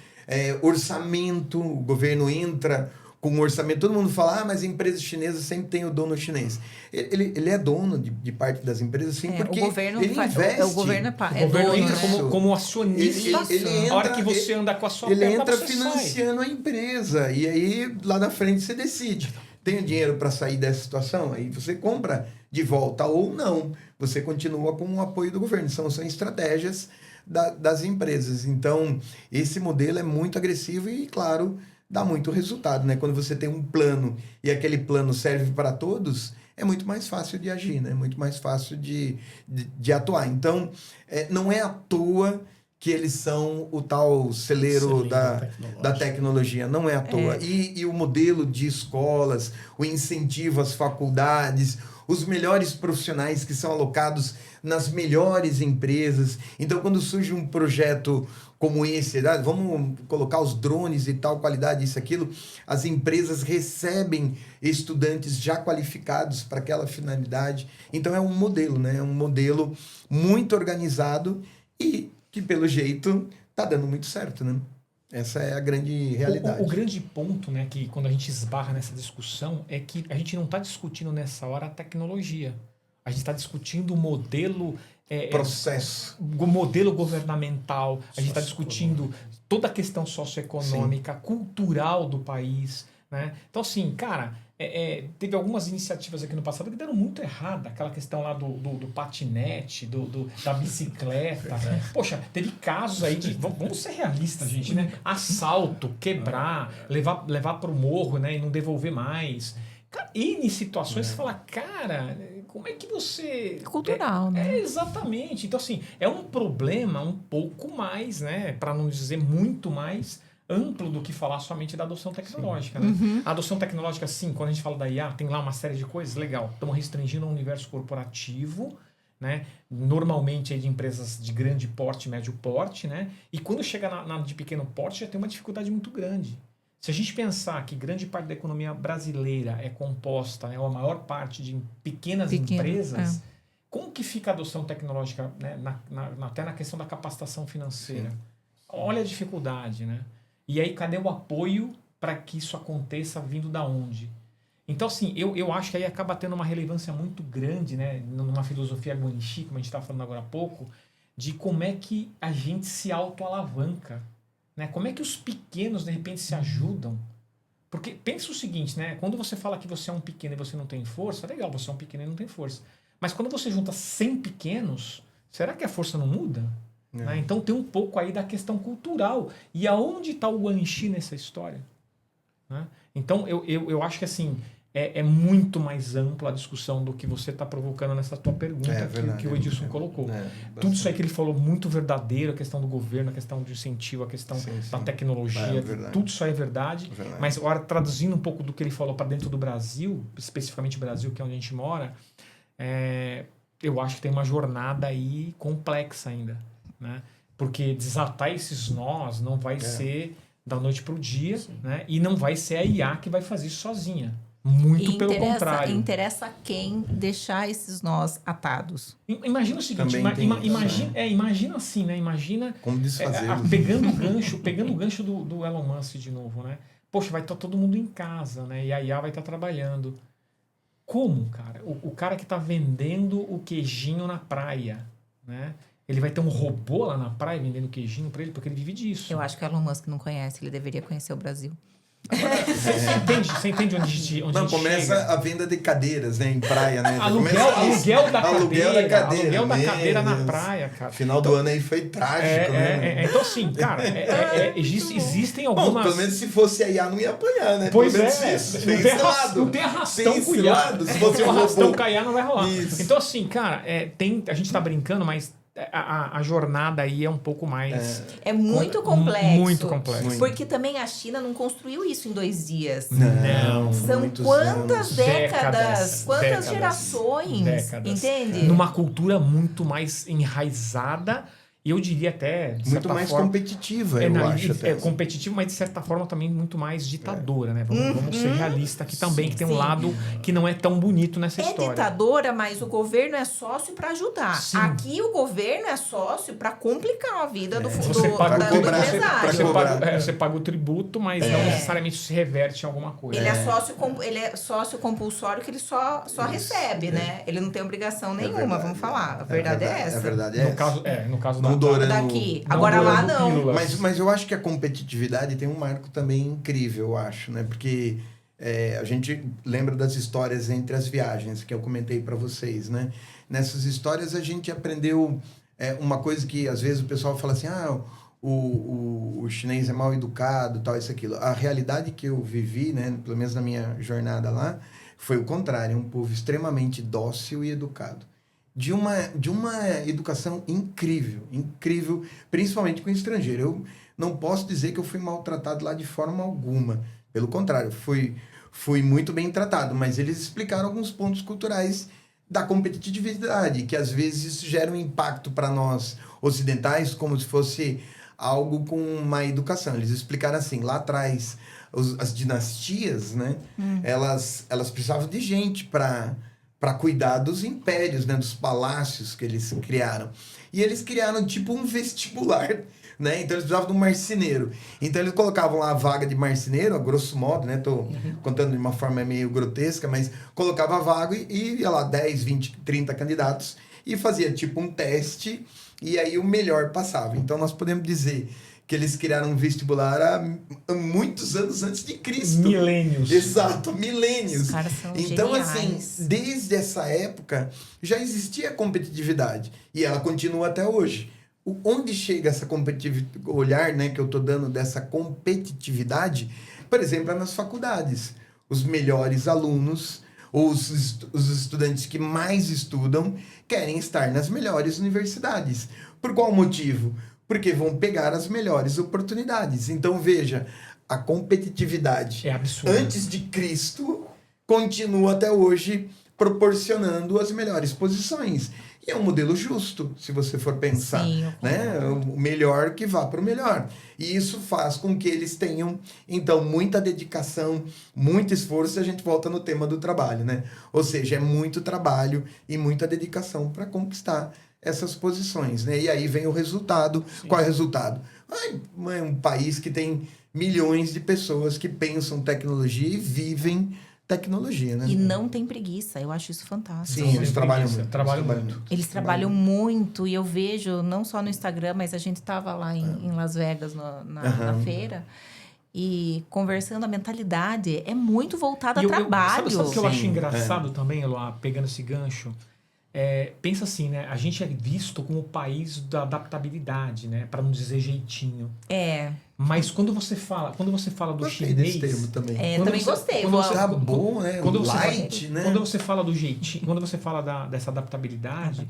orçamento. O governo entra com um orçamento. Todo mundo fala, mas a empresa chinesa sempre tem o dono chinês. Ele é dono de parte das empresas, sim, porque o governo ele investe. O governo O governo dono, entra né? como acionista. Ele entra, a hora que você anda com a sua ele perna, entra você financiando a empresa. E aí, lá na frente, você decide. Tenho dinheiro para sair dessa situação? Aí você compra de volta ou não. Você continua com o apoio do governo. São estratégias das empresas. Então, esse modelo é muito agressivo e, claro, dá muito resultado. Né? Quando você tem um plano e aquele plano serve para todos, é muito mais fácil de agir, né? Muito mais fácil de atuar. Então, não é à toa que eles são o tal celeiro da tecnologia. Não é à toa. E o modelo de escolas, o incentivo às faculdades, os melhores profissionais que são alocados nas melhores empresas. Então, quando surge um projeto como esse, vamos colocar os drones e tal, qualidade, isso, aquilo, as empresas recebem estudantes já qualificados para aquela finalidade. Então, é um modelo, né? É um modelo muito organizado e que, pelo jeito, está dando muito certo, né? Essa é a grande realidade. O grande ponto, né, que quando a gente esbarra nessa discussão, é que a gente não está discutindo nessa hora a tecnologia. A gente está discutindo o modelo... processo. O modelo governamental. A gente está discutindo toda a questão socioeconômica, cultural do país. Né? Então, assim, cara... teve algumas iniciativas aqui no passado que deram muito errado. Aquela questão lá do patinete, da bicicleta. Poxa, teve casos aí de... Vamos ser realistas, gente, né? Assalto, quebrar, levar para o morro, né? E não devolver mais. Cara, N situações você fala, cara, como é que você... É cultural, né? Exatamente. Então, assim, é um problema um pouco mais, né? Para não dizer muito mais... amplo do que falar somente da adoção tecnológica. Né? A adoção tecnológica, sim, quando a gente fala da IA, tem lá uma série de coisas, legal. Estamos restringindo ao universo corporativo, né? Normalmente é de empresas de grande porte, médio porte, né? E quando chega na de pequeno porte, já tem uma dificuldade muito grande. Se a gente pensar que grande parte da economia brasileira é composta, né, ou a maior parte de pequenas empresas, como que fica a adoção tecnológica, né, até na questão da capacitação financeira? Sim. Olha a dificuldade, né? E aí, cadê o apoio para que isso aconteça vindo da onde? Então, assim, eu acho que aí acaba tendo uma relevância muito grande, né, numa filosofia guanxi, como a gente estava falando agora há pouco, de como é que a gente se autoalavanca. Né? Como é que os pequenos, de repente, se ajudam? Porque pensa o seguinte, né? Quando você fala que você é um pequeno e você não tem força, legal, você é um pequeno e não tem força. Mas quando você junta 100 pequenos, será que a força não muda? Né? Então tem um pouco aí da questão cultural. E aonde está o guanxi nessa história? Né? Então eu acho que assim é muito mais ampla a discussão do que você está provocando nessa tua pergunta que o Edilson colocou. Tudo isso aí que ele falou muito verdadeiro, a questão do governo, a questão do incentivo, a questão da tecnologia, tudo isso aí é verdade. Mas agora traduzindo um pouco do que ele falou para dentro do Brasil, especificamente o Brasil, que é onde a gente mora, eu acho que tem uma jornada aí complexa ainda. Né? Porque desatar esses nós não vai ser da noite para o dia, né? E não vai ser a IA que vai fazer isso sozinha. Muito E pelo contrário. interessa a quem deixar esses nós atados. Imagina o seguinte, Também tem isso, imagina assim, né? Imagina Como desfazê-los. pegando o gancho do Elon Musk de novo, né? Poxa, vai estar todo mundo em casa, né? E a IA vai estar trabalhando. Como, cara? O cara que está vendendo o queijinho na praia, né? Ele vai ter um robô lá na praia vendendo queijinho para ele, porque ele vive disso. Eu acho que o Elon Musk não conhece, ele deveria conhecer o Brasil. Você entende onde Não, a gente começa chega? a venda de cadeiras, né, em praia, né? Aluguel da cadeira na praia, cara. Final do ano aí foi trágico, né? Então, assim, cara, existem algumas... Bom, pelo menos se fosse a IA não ia apanhar, né? Pois pelo menos é, isso. não tem arrastão com IA. Se fosse um arrastão robô. com a IA não vai rolar. Isso. Então, assim, cara, a gente tá brincando, mas a jornada aí é um pouco mais... É muito complexo. Muito complexo. Muito. Porque também a China não construiu isso em 2 dias. Não. São muitos quantas anos. décadas, quantas Décadas. gerações, Décadas. entende? Numa cultura muito mais enraizada, e eu diria até, de Muito certa mais forma... competitiva, eu acho até. É competitivo, mas de certa forma também muito mais ditadora, né? Vamos ser realistas aqui também, que tem um Sim. lado que não é tão bonito nessa É história. ditadora, mas o governo é sócio para ajudar. Sim. Aqui o governo é sócio para complicar a vida do Você paga, do empresário. você paga o tributo, mas não necessariamente isso se reverte em alguma coisa. Ele é sócio compulsório que ele só recebe, né? Ele não tem obrigação nenhuma, verdade. vamos falar. A verdade é essa. A verdade é No essa. caso Não dourando- Daqui. Não Agora lá dourando não. pílulas. Mas eu acho que a competitividade tem um marco também incrível, eu acho, né? Porque a gente lembra das histórias entre as viagens que eu comentei para vocês, né? Nessas histórias a gente aprendeu uma coisa que às vezes o pessoal fala assim, o chinês é mal educado, tal, isso, aquilo. A realidade que eu vivi, né? Pelo menos na minha jornada lá, foi o contrário, um povo extremamente dócil e educado. De uma educação incrível, principalmente com o estrangeiro. Eu não posso dizer que eu fui maltratado lá de forma alguma. Pelo contrário, fui muito bem tratado, mas eles explicaram alguns pontos culturais da competitividade, que às vezes gera um impacto para nós ocidentais, como se fosse algo com uma educação. Eles explicaram assim, lá atrás, as dinastias, né, elas precisavam de gente para cuidar dos impérios, né, dos palácios que eles criaram. E eles criaram tipo um vestibular, né? Então eles precisavam de um marceneiro. Então eles colocavam lá a vaga de marceneiro, a grosso modo, né? Tô contando de uma forma meio grotesca, mas colocava a vaga e ia lá 10, 20, 30 candidatos e fazia tipo um teste e aí o melhor passava. Então nós podemos dizer que eles criaram um vestibular há muitos anos antes de Cristo. Milênios. Exato, milênios. Os caras são Então, geniais. assim, desde essa época já existia competitividade e ela continua até hoje. Onde chega essa competitividade, olhar, né, que eu estou dando dessa competitividade, por exemplo, é nas faculdades. Os melhores alunos, ou os estudantes que mais estudam, querem estar nas melhores universidades. Por qual motivo? Porque vão pegar as melhores oportunidades. Então, veja, a competitividade É absurdo. antes de Cristo continua até hoje proporcionando as melhores posições. E é um modelo justo, se você for pensar. Sim, eu né? O melhor que vá para o melhor. E isso faz com que eles tenham, então, muita dedicação, muito esforço, e a gente volta no tema do trabalho, né? Ou seja, é muito trabalho e muita dedicação para conquistar essas posições, né? E aí vem o resultado. Sim. Qual é o resultado? É um país que tem milhões de pessoas que pensam tecnologia e vivem tecnologia, né? E não tem preguiça, eu acho isso fantástico. Sim, eles trabalham preguiça, muito. trabalham muito. Eles trabalham muito e eu vejo, não só no Instagram, mas a gente estava lá em Las Vegas na feira e conversando, a mentalidade é muito voltada a trabalho. Sabe o que eu acho Sim, engraçado também, Eloá, pegando esse gancho? Pensa assim, né? A gente é visto como o país da adaptabilidade, né? Para não dizer jeitinho. Mas quando você fala do Gostei chinês, desse termo também. Também gostei. Tá bom, né? Light, né? Quando você fala do jeitinho, quando você fala dessa adaptabilidade,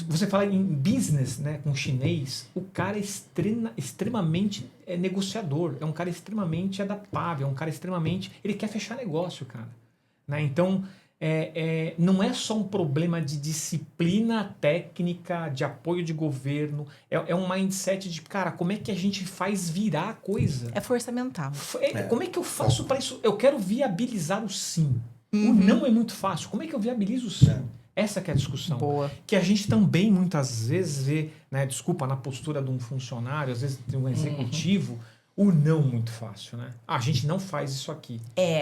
você fala em business, né, com o chinês, o cara é extremamente negociador, é um cara extremamente adaptável, é um cara extremamente, ele quer fechar negócio, cara, né? Então não é só um problema de disciplina técnica, de apoio de governo, é um mindset de, cara, como é que a gente faz virar a coisa? É força mental. Como é que eu faço para isso? Eu quero viabilizar o sim. O não é muito fácil. Como é que eu viabilizo o sim? Essa que é a discussão. Boa. Que a gente também muitas vezes vê, né, desculpa, na postura de um funcionário, às vezes de um executivo, o não muito fácil, né? A gente não faz isso aqui.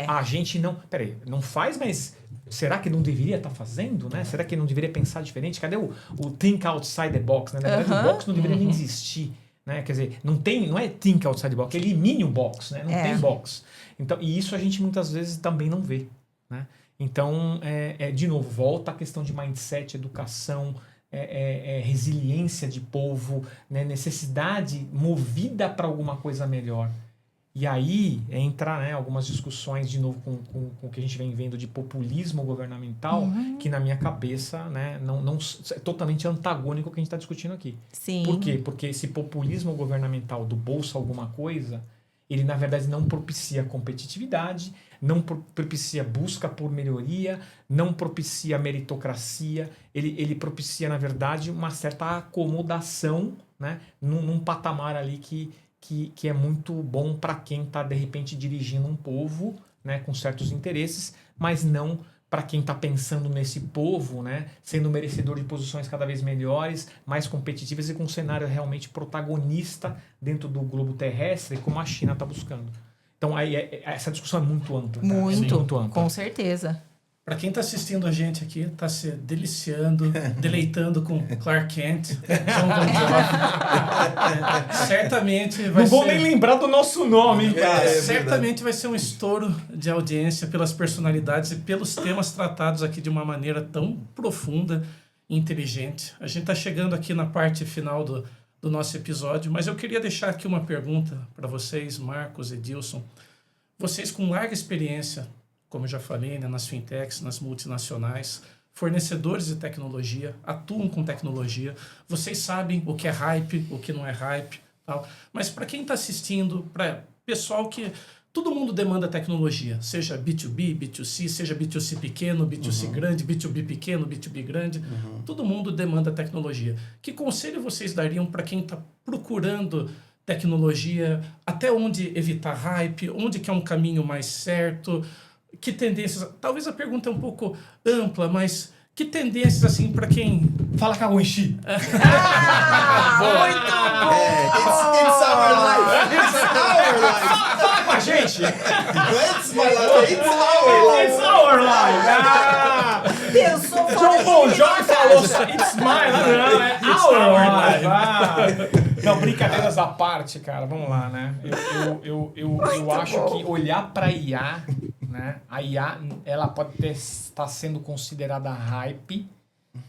A gente não... Peraí, não faz, mas será que não deveria estar fazendo, né? Será que não deveria pensar diferente? Cadê o think outside the box, né? Na verdade, o box não deveria nem existir, né? Quer dizer, não é think outside the box, elimine o box, né? Não tem box. Então, e isso a gente muitas vezes também não vê, né? Então, de novo, volta a questão de mindset, educação, resiliência de povo, né? Necessidade movida para alguma coisa melhor. E aí entra, né, algumas discussões, de novo, com o que a gente vem vendo de populismo governamental, que na minha cabeça, né, não é totalmente antagônico ao que a gente está discutindo aqui. Sim. Por quê? Porque esse populismo governamental do bolsa alguma coisa, ele na verdade não propicia competitividade, não propicia busca por melhoria, não propicia meritocracia, ele propicia, na verdade, uma certa acomodação, né, num patamar ali que é muito bom para quem está, de repente, dirigindo um povo, né, com certos interesses, mas não para quem está pensando nesse povo, né, sendo merecedor de posições cada vez melhores, mais competitivas e com um cenário realmente protagonista dentro do globo terrestre, como a China está buscando. Então, aí, essa discussão é muito ampla. Tá? Muito ampla. Com certeza. Para quem está assistindo a gente aqui, está se deliciando, deleitando com Clark Kent, John Bon Jovi. Certamente vai ser... Não vou nem lembrar do nosso nome, hein, cara. Certamente vai ser um estouro de audiência pelas personalidades e pelos temas tratados aqui de uma maneira tão profunda e inteligente. A gente está chegando aqui na parte final do nosso episódio, mas eu queria deixar aqui uma pergunta para vocês, Marcos e Edilson. Vocês com larga experiência, como eu já falei, né, nas fintechs, nas multinacionais, fornecedores de tecnologia, atuam com tecnologia, vocês sabem o que é hype, o que não é hype, tal. Mas para quem está assistindo, para pessoal que... Todo mundo demanda tecnologia, seja B2B, B2C, seja B2C pequeno, B2C grande, B2B pequeno, B2B grande, todo mundo demanda tecnologia. Que conselho vocês dariam para quem está procurando tecnologia, até onde evitar hype, onde que é um caminho mais certo, que tendências... Talvez a pergunta é um pouco ampla, mas que tendências, assim, para quem... Fala com a Wenxi. Muito bom! It's our life! It's our life! Fala com a gente! It's my life! It's our life! It's our life! Pensou John Bon Jovi falou it's my life! It's our life! Não, brincadeiras à parte, cara, vamos lá, né? Eu acho que olhar para IA, né? A IA, ela pode estar sendo considerada hype,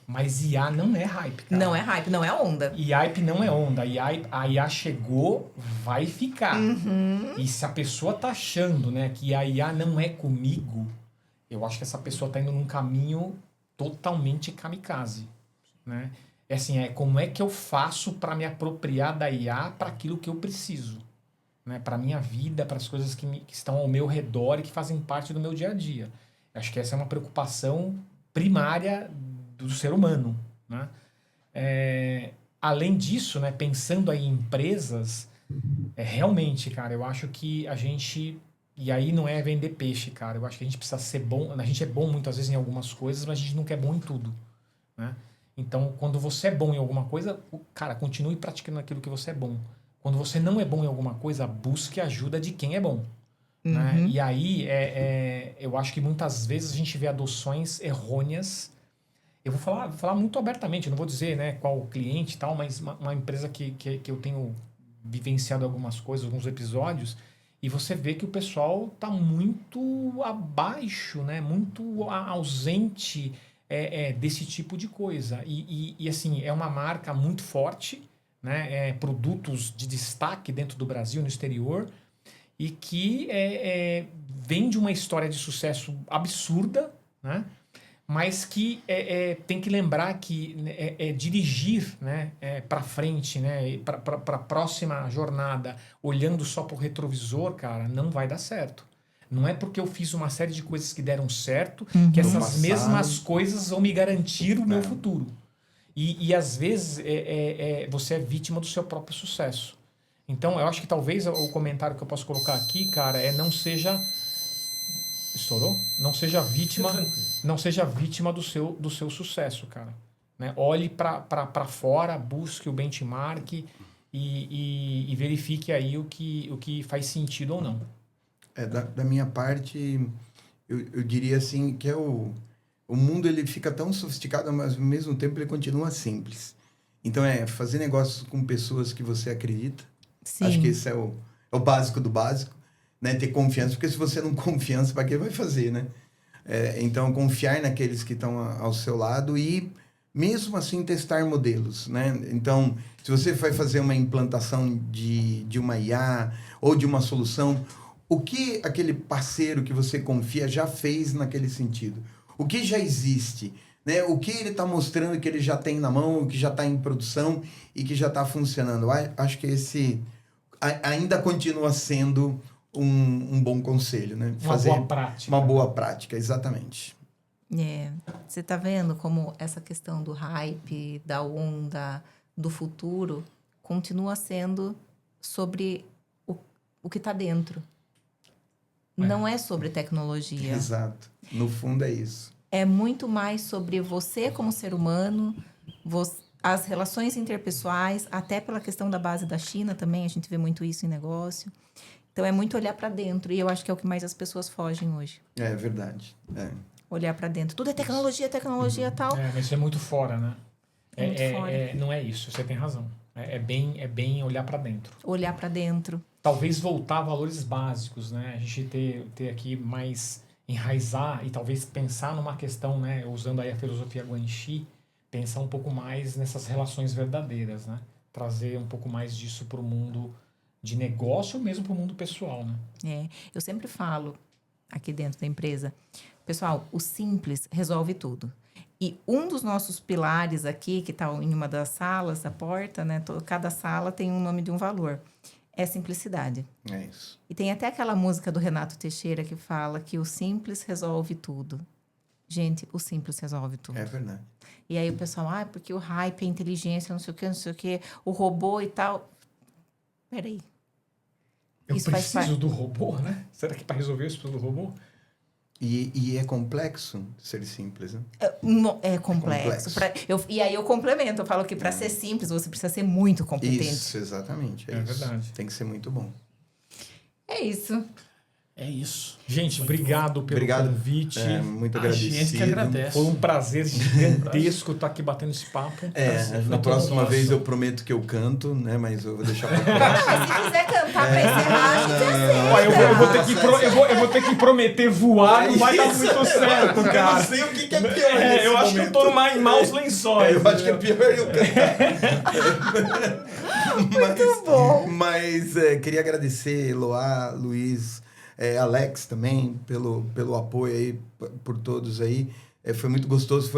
mas IA não é hype, cara. Não é hype, não é onda. E hype não é onda. A IA chegou, vai ficar. E se a pessoa tá achando, né, que a IA não é comigo, eu acho que essa pessoa tá indo num caminho totalmente kamikaze, né? É assim, como é que eu faço para me apropriar da IA para aquilo que eu preciso, né? Para minha vida, para as coisas que estão ao meu redor e que fazem parte do meu dia a dia. Eu acho que essa é uma preocupação primária do ser humano, né? Além disso, né, pensando aí em empresas, realmente, cara, eu acho que a gente... E aí não é vender peixe, cara. Eu acho que a gente precisa ser bom... A gente é bom muitas vezes em algumas coisas, mas a gente nunca é bom em tudo, né? Então, quando você é bom em alguma coisa, cara, continue praticando aquilo que você é bom. Quando você não é bom em alguma coisa, busque ajuda de quem é bom. Né? E aí, eu acho que muitas vezes a gente vê adoções errôneas. Eu vou falar muito abertamente, eu não vou dizer, né, qual o cliente e tal, mas uma empresa que eu tenho vivenciado algumas coisas, alguns episódios, e você vê que o pessoal está muito abaixo, né, muito ausente desse tipo de coisa. E assim, é uma marca muito forte, né, produtos de destaque dentro do Brasil, no exterior, e que vem de uma história de sucesso absurda, né? Mas que tem que lembrar que dirigir, né, para frente, né, para a próxima jornada, olhando só para o retrovisor, cara, não vai dar certo. Não é porque eu fiz uma série de coisas que deram certo que No essas passado. mesmas coisas vão me garantir o meu futuro. E às vezes você é vítima do seu próprio sucesso. Então eu acho que talvez o comentário que eu posso colocar aqui, cara, não seja... Estourou? Não seja vítima do seu sucesso, cara. Né? Olhe para fora, busque o benchmark e verifique aí o que faz sentido ou não. Da minha parte, eu diria assim que o mundo ele fica tão sofisticado, mas ao mesmo tempo ele continua simples. Então fazer negócios com pessoas que você acredita. Sim. Acho que esse é o básico do básico, né? Ter confiança, porque se você não confiança, para que vai fazer, né? Então, confiar naqueles que estão ao seu lado e, mesmo assim, testar modelos, né? Então, se você vai fazer uma implantação de uma IA ou de uma solução, o que aquele parceiro que você confia já fez naquele sentido? O que já existe? Né? O que ele está mostrando que ele já tem na mão, o que já está em produção e que já está funcionando? Acho que esse ainda continua sendo um bom conselho, né? Boa prática. Uma boa prática, exatamente. Você está vendo como essa questão do hype, da onda, do futuro, continua sendo sobre o que está dentro. Não é sobre tecnologia. Exato. No fundo é isso. É muito mais sobre você como ser humano, as relações interpessoais, até pela questão da base da China também, a gente vê muito isso em negócio. Então, é muito olhar para dentro. E eu acho que é o que mais as pessoas fogem hoje. É verdade. Olhar para dentro. Tudo é tecnologia e tal. Mas isso é muito fora, né? Muito fora. Não é isso, você tem razão. É bem olhar para dentro. Olhar para dentro. Talvez voltar a valores básicos, né? A gente ter aqui mais... enraizar e talvez pensar numa questão, né? Usando aí a filosofia Guanxi, pensar um pouco mais nessas relações verdadeiras, né? Trazer um pouco mais disso para o mundo de negócio ou mesmo para o mundo pessoal, né? Eu sempre falo aqui dentro da empresa, pessoal, o simples resolve tudo. E um dos nossos pilares aqui, que está em uma das salas da porta, né? Cada sala tem um nome de um valor. É simplicidade. É isso. E tem até aquela música do Renato Teixeira que fala que o simples resolve tudo. Gente, o simples resolve tudo. É verdade. E aí o pessoal, porque o hype, a inteligência, não sei o que, o robô e tal. Peraí. Eu Isso faz preciso do robô, né? Será que para resolver isso preciso do robô? E é complexo ser simples, né? É complexo. E aí eu complemento, eu falo que para ser simples, você precisa ser muito competente. Isso, exatamente. É isso. Verdade. Tem que ser muito bom. É isso. É isso. Gente, obrigado pelo convite. Muito A agradecido. gente que agradece. Foi um prazer gigantesco estar aqui batendo esse papo. Na próxima vez eu prometo que eu canto, né? Mas eu vou deixar pra próxima. Se quiser cantar pra encerrar, a gente aceita. Ó, eu vou ter que prometer voar, não vai dar muito certo, Eu cara. não sei o que é pior nesse Eu acho que eu momento. tô em maus lençóis. Eu acho que é pior eu cantar. Muito bom. Mas queria agradecer, Eloá, Luiz, Alex também, pelo apoio aí, por todos aí. Foi muito gostoso.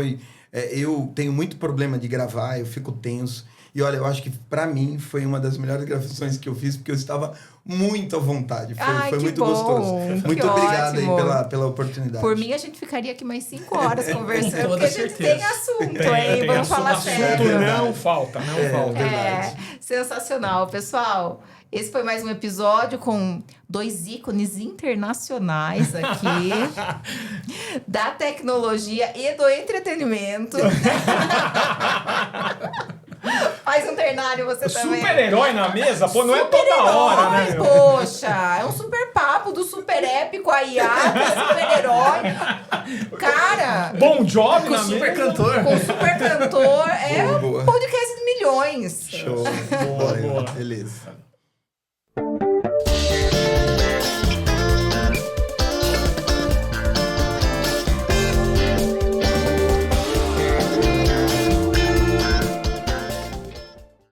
Eu tenho muito problema de gravar, eu fico tenso. E olha, eu acho que pra mim foi uma das melhores gravações que eu fiz, porque eu estava muito à vontade. Foi muito bom, gostoso. Muito obrigado ótimo. aí pela oportunidade. Por mim, a gente ficaria aqui mais 5 horas conversando, Com toda porque a gente certeza. tem assunto, hein? Vamos falar assunto, sério. não falta. Verdade. Sensacional, pessoal. Esse foi mais um episódio com 2 ícones internacionais aqui da tecnologia e do entretenimento. Faz um ternário você também. Super-herói na mesa? Pô, não é toda hora, né? meu? Poxa, é um super papo do super épico, a IA, super-herói. Cara, Bom Job Com na super mesa. cantor. com super cantor, é Boa. um podcast de milhões. Show. Boa. Beleza.